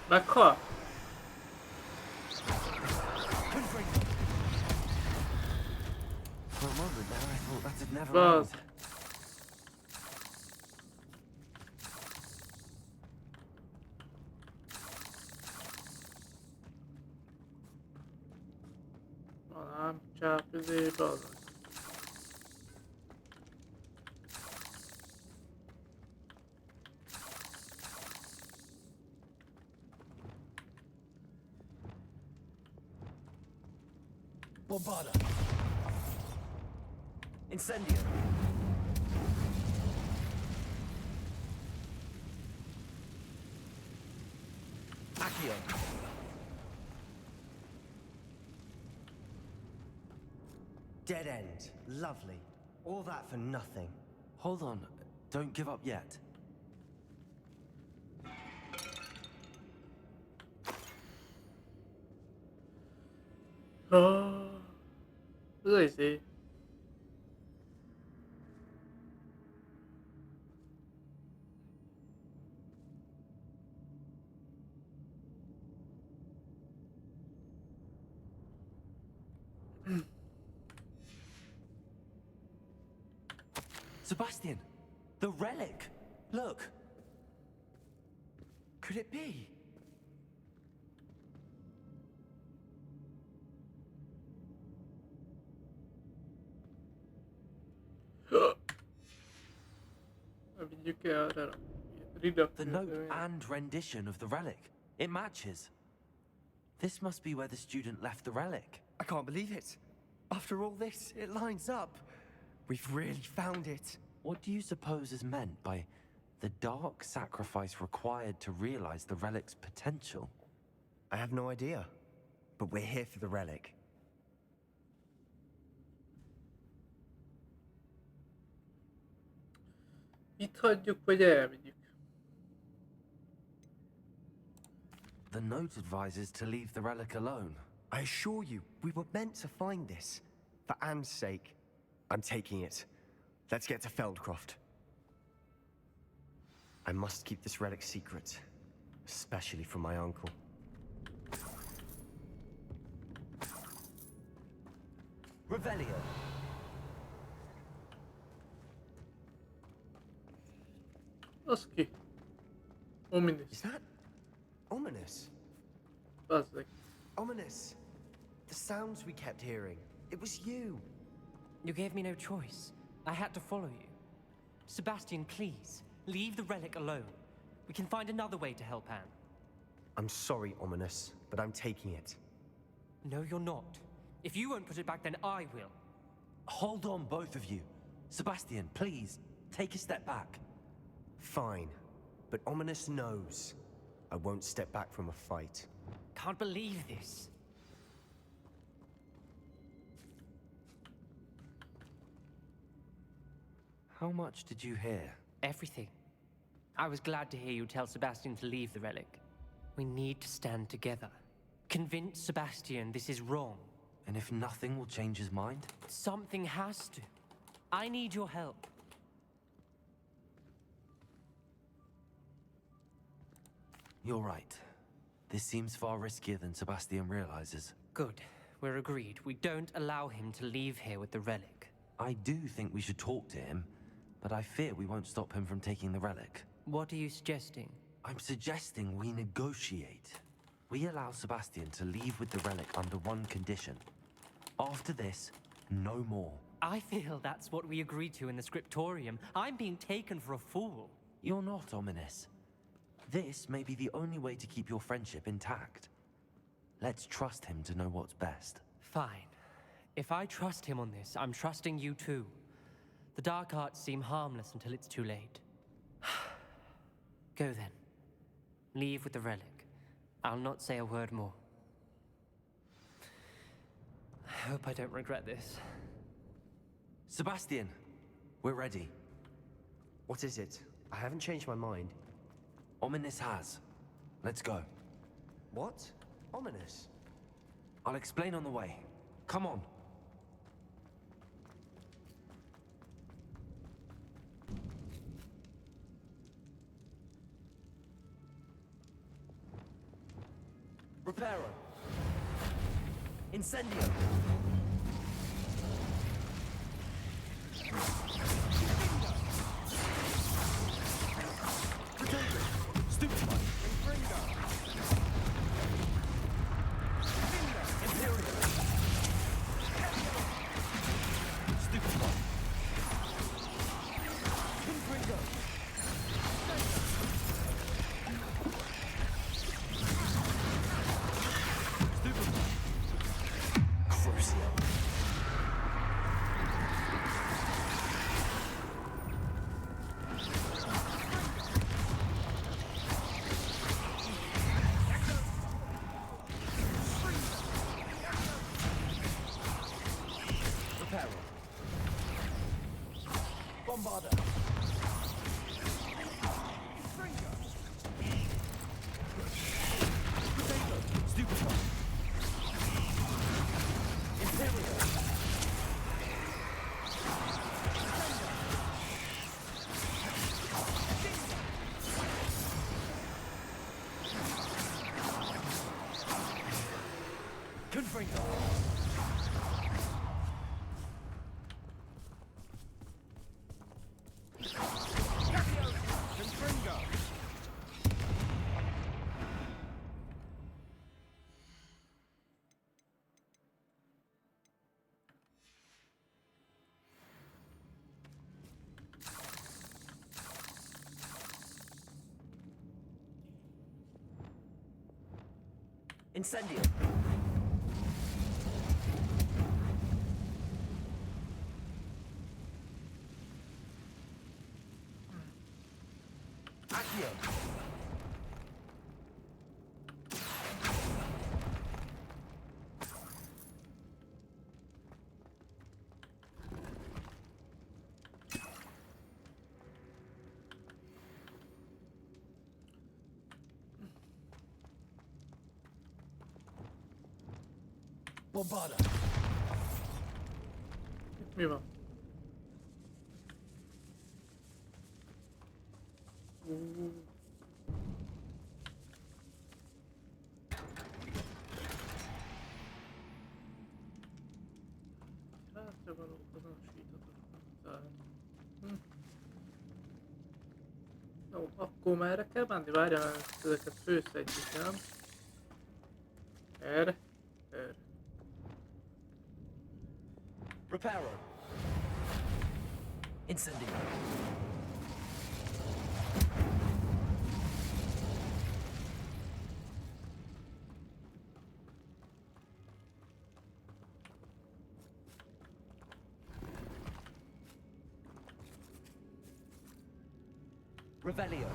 Meghal? For a moment there, I thought that had never Bazd. ended. Anám, csápizébe azon. Bombada. Incendio. Accio. Dead end. Lovely. All that for nothing. Hold on. Don't give up yet. Ez izé. Sebastian! The relic! Look! Could it be? The note and rendition of the relic. It matches. This must be where the student left the relic. I can't believe it. After all this, it lines up. We've really found it. What do you suppose is meant by the dark sacrifice required to realize the relic's potential? I have no idea. But we're here for the relic. Itt hagyjuk, vagy elvigyük? The note advises to leave the relic alone. I assure you, we were meant to find this. For Anne's sake. I'm taking it. Let's get to Feldcroft. I must keep this relic secret. Especially from my uncle. Revelio. Oski. Ominous. Is that ominous? Buzzing. Ominous. The sounds we kept hearing. It was you. You gave me no choice. I had to follow you. Sebastian, please, leave the relic alone. We can find another way to help Anne. I'm sorry, Ominous, but I'm taking it. No, you're not. If you won't put it back, then I will. Hold on, both of you. Sebastian, please, take a step back. Fine, but Ominous knows. I won't step back from a fight. Can't believe this. How much did you hear? Everything. I was glad to hear you tell Sebastian to leave the relic. We need to stand together. Convince Sebastian this is wrong. And if nothing will change his mind? Something has to. I need your help. You're right. This seems far riskier than Sebastian realizes. Good. We're agreed. We don't allow him to leave here with the relic. I do think we should talk to him, but I fear we won't stop him from taking the relic. What are you suggesting? I'm suggesting we negotiate. We allow Sebastian to leave with the relic under one condition. After this, no more. I feel that's what we agreed to in the scriptorium. I'm being taken for a fool. You're not, Ominous. This may be the only way to keep your friendship intact. Let's trust him to know what's best. Fine. If I trust him on this, I'm trusting you too. The dark arts seem harmless until it's too late. Go then. Leave with the relic. I'll not say a word more. I hope I don't regret this. Sebastian, we're ready. What is it? I haven't changed my mind. Ominous has. Let's go. What? Ominous? I'll explain on the way. Come on. Reparo. Incendio. Stupefy. Confringo. Confringo. Incendio. Accio. Bombada. Mi van? Hátra való azonosíthatatlan. Jó, akkor merre kell menni? Várjál, ezeket főszedjük, nem? Erre. Reparo. Incendio. Revelio.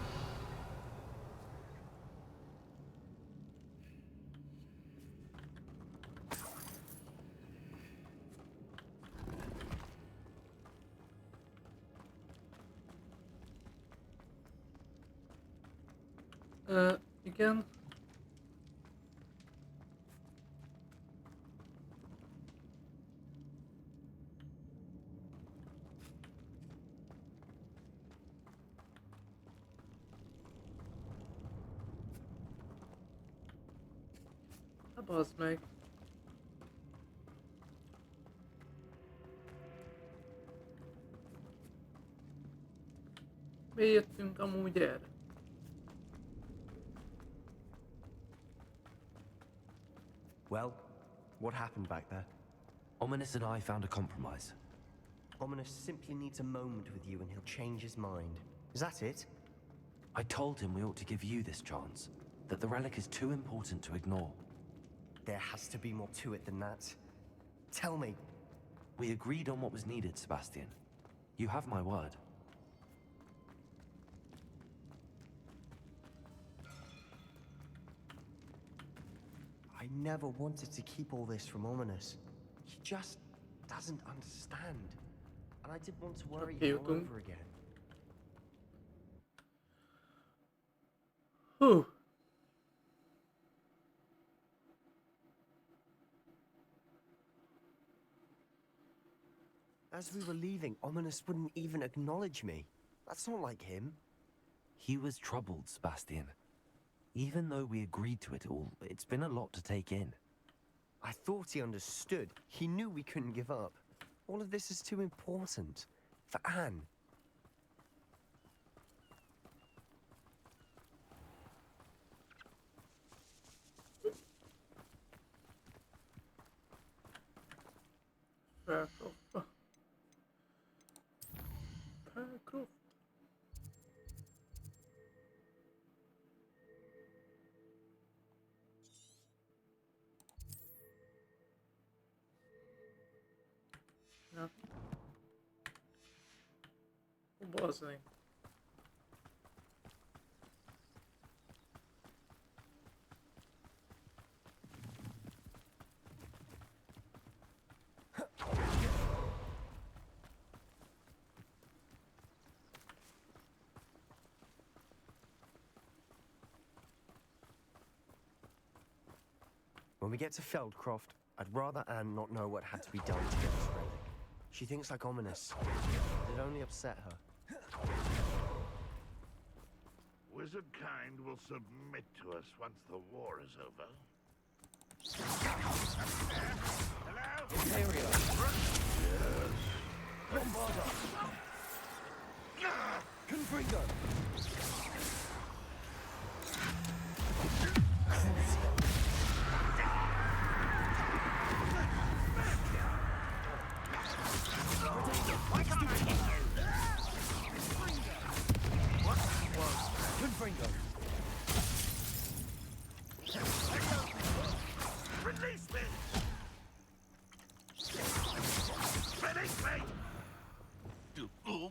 Igen. Bazd meg. Miért jöttünk amúgy erre? Well, what happened back there? Ominous and I found a compromise. Ominous simply needs a moment with you and he'll change his mind. Is that it? I told him we ought to give you this chance, that the relic is too important to ignore. There has to be more to it than that. Tell me. We agreed on what was needed, Sebastian. You have my word. I never wanted to keep all this from Ominous. He just doesn't understand. And I didn't want to worry him all over again. Whew. As we were leaving, Ominous wouldn't even acknowledge me. That's not like him. He was troubled, Sebastian. Even though we agreed to it all, it's been a lot to take in. I thought he understood. He knew we couldn't give up. All of this is too important. For Anne. Ja. Bazd. When we get to Feldcroft, I'd rather Anne not know what had to be done to get this relic. She thinks like Ominous. It'd only upset her. Wizard kind will submit to us once the war is over. Confringo! Confringo! Release me! Release me! Oh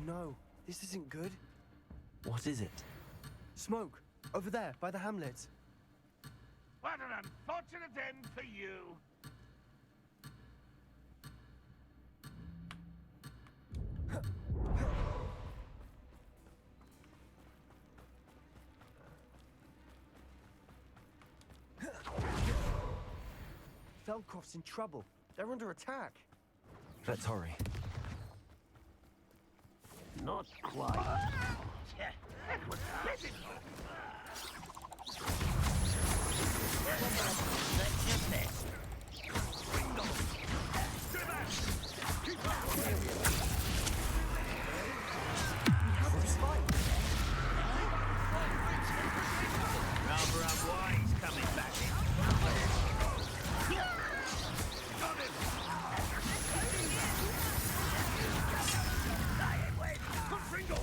no, this isn't good. What is it? Smoke, over there, by the hamlet. What an unfortunate end for you! Feldcroft's in trouble. They're under attack. Let's hurry. Not quite. That was pitiful. That's your best. Rather unwise coming back in. Got him! Confringo!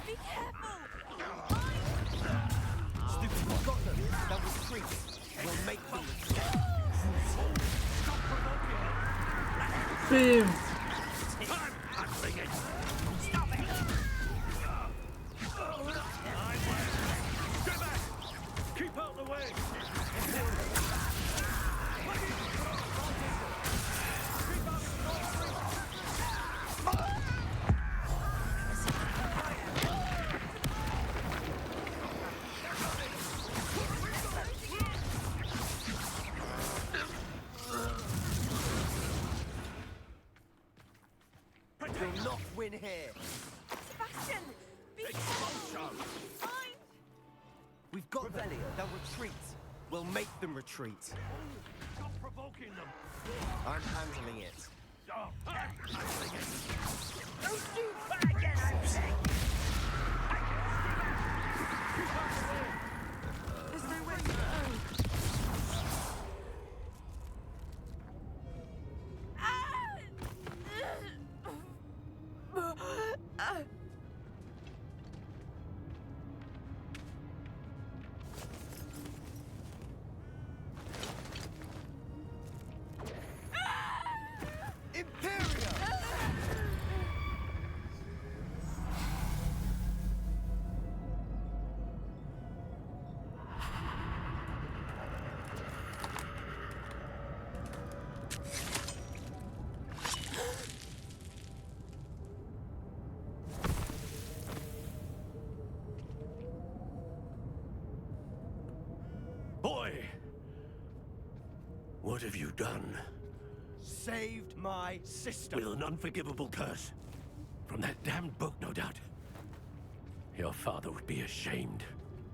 Be careful! Stupid, we've got them. They'll retreat. We'll make them retreat. Stop provoking them! Bim! I'm handling it! Stop it! Get back! Keep out the way! We'll not win here. Sebastian! Be careful! Mind! We've got Revelio. They'll retreat. We'll make them retreat. Stop provoking them! I'm handling it. Oh, I'm handling it! Don't do that again, I beg! There's no way to go. Boy! What have you done? Saved my sister. With an unforgivable curse. From that damned book, no doubt. Your father would be ashamed.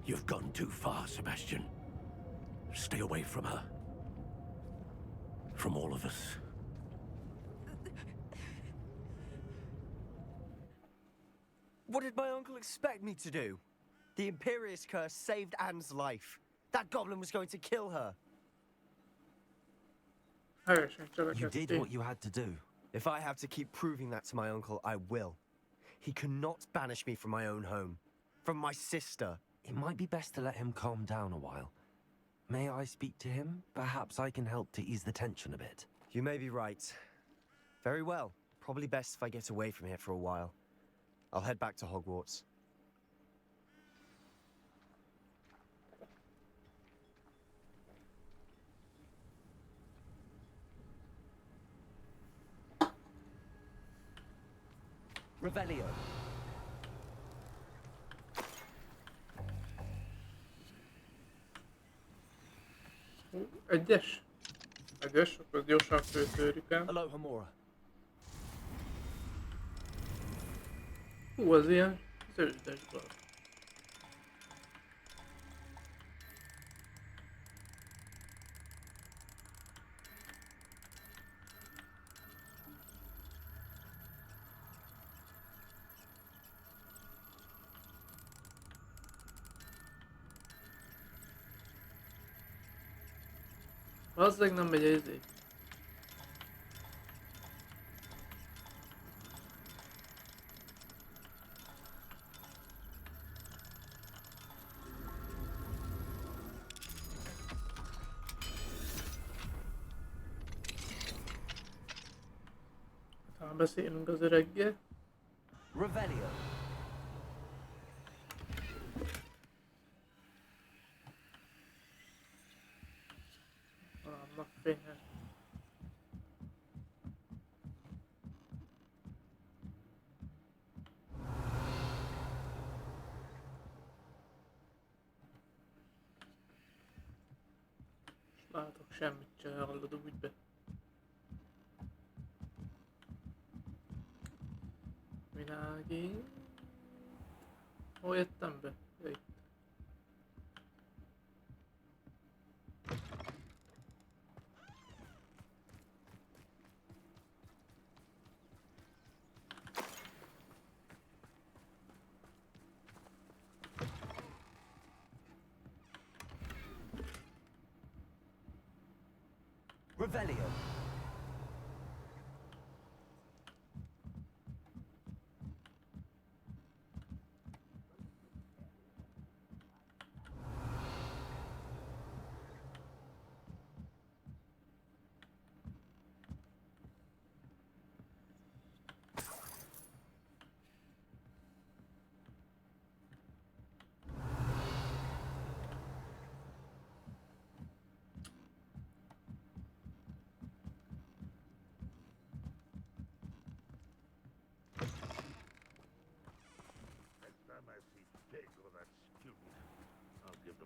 You've gone too far, Sebastian. Stay away from her. From all of us. What did my uncle expect me to do? The Imperious curse saved Anne's life. That goblin was going to kill her. You did what you had to do. If I have to keep proving that to my uncle, I will. He cannot banish me from my own home. From my sister. It might be best to let him calm down a while. May I speak to him? Perhaps I can help to ease the tension a bit. You may be right. Very well. Probably best if I get away from here for a while. I'll head back to Hogwarts. Revelio. Egyes? Egyes, akkor gyorsan föltörjük el. Hello, Hamura. Hú, az ilyen zöldes dolog. Azzal nem megy ezért. Talán beszélünk az öreggel. Revelio. Annak fénye. Látok semmit se hallod úgy be. Világi. Hol jöttem be? Itt. Revelio.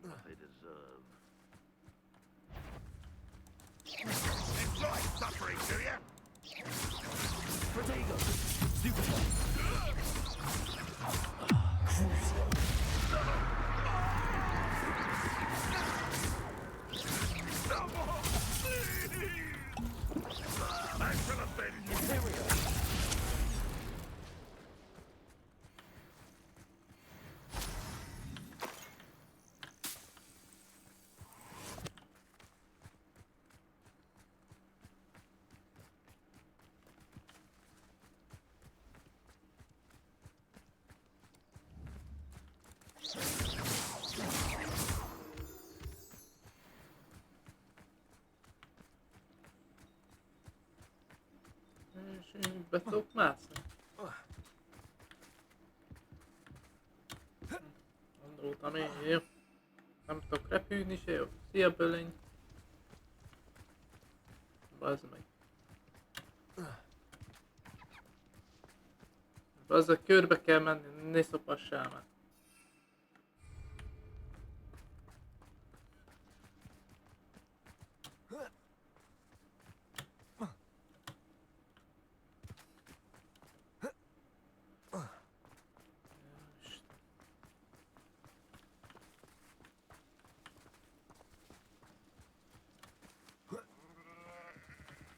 What they deserve. Enjoy suffering, do ya? Protego. Stupid. I shall avenge you. Here we go. És be tudok mászni. Gondoltam én, jó. Nem tudok repülni se, jó. Szia bölény. Bazd meg. Bazzak, körbe kell menni, ne szopassál már.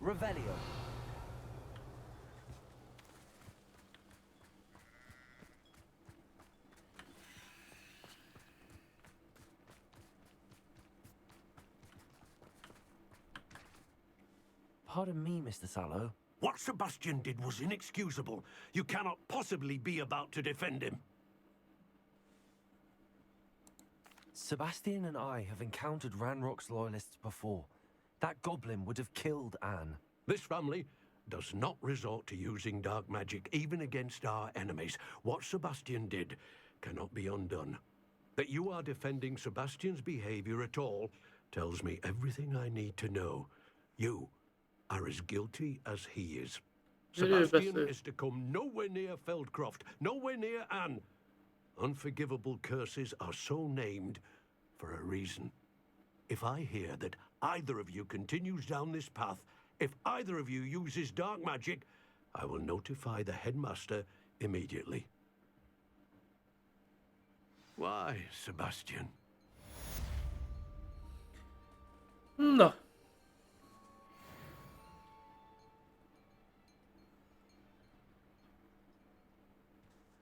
Revelio. Pardon me, Mr. Sallow. What Sebastian did was inexcusable. You cannot possibly be about to defend him. Sebastian and I have encountered Ranrock's loyalists before. That goblin would have killed Anne. This family does not resort to using dark magic even against our enemies. What Sebastian did cannot be undone. That you are defending Sebastian's behavior at all tells me everything I need to know. You are as guilty as he is. Sebastian is to come nowhere near Feldcroft, nowhere near Anne. Unforgivable curses are so named for a reason. If I hear that either of you continues down this path, if either of you uses dark magic, I will notify the headmaster immediately. Why, Sebastian? Na.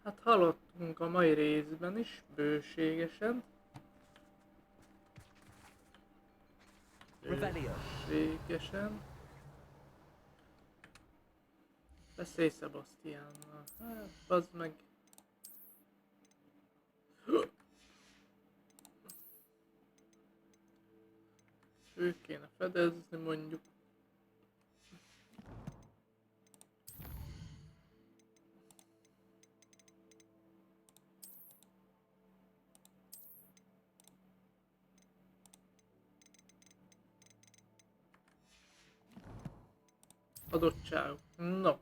Hát haladtunk a mai részben is, bőségesen. Bőségesen. Beszélj Sebastiannal. Hát, bazd meg. Ő kéne fedezni mondjuk. Adottságok. No.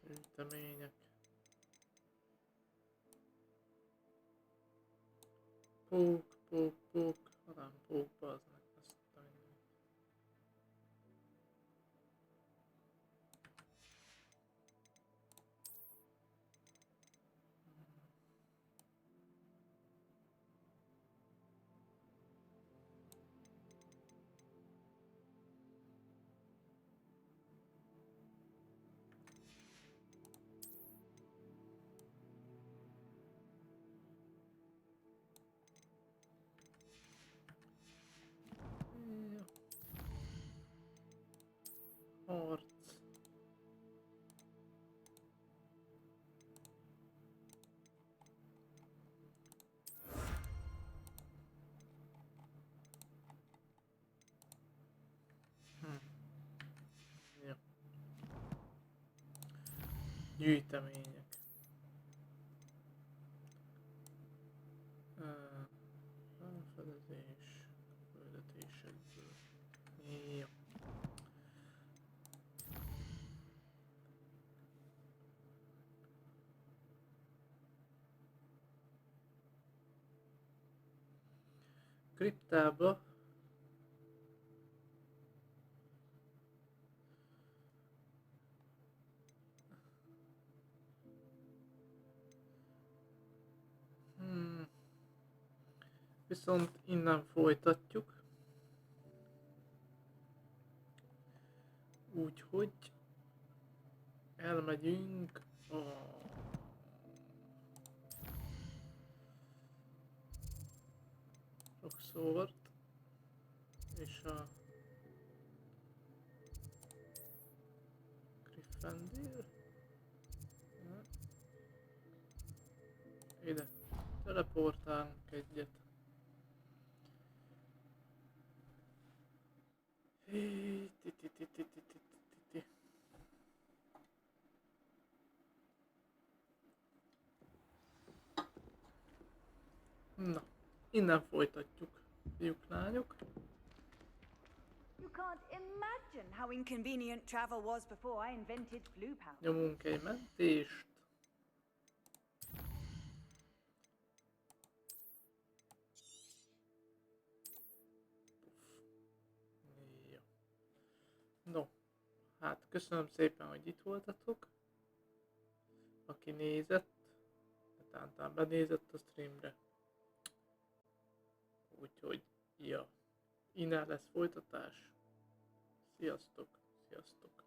Gyűjtemények. Pók, hanem pók, bazd meg ezt a mindent. Harc. Ja. Gyűjtemények. Felfedezés. Küldetésekből. Ja. Kriptába viszont innen folytatjuk, úgyhogy elmegyünk a Roxfort és a Gryffindor. Ide teleportálunk egyet. Na, innen folytatjuk, fiúk, lányok. You can't imagine how inconvenient travel was before I invented blue powder. Nyomunk egy mentést. Ja. No, hát köszönöm szépen, hogy itt voltatok. Aki nézett, tehát benézett a streamre. Úgyhogy, ja, innen lesz folytatás. Sziasztok, sziasztok.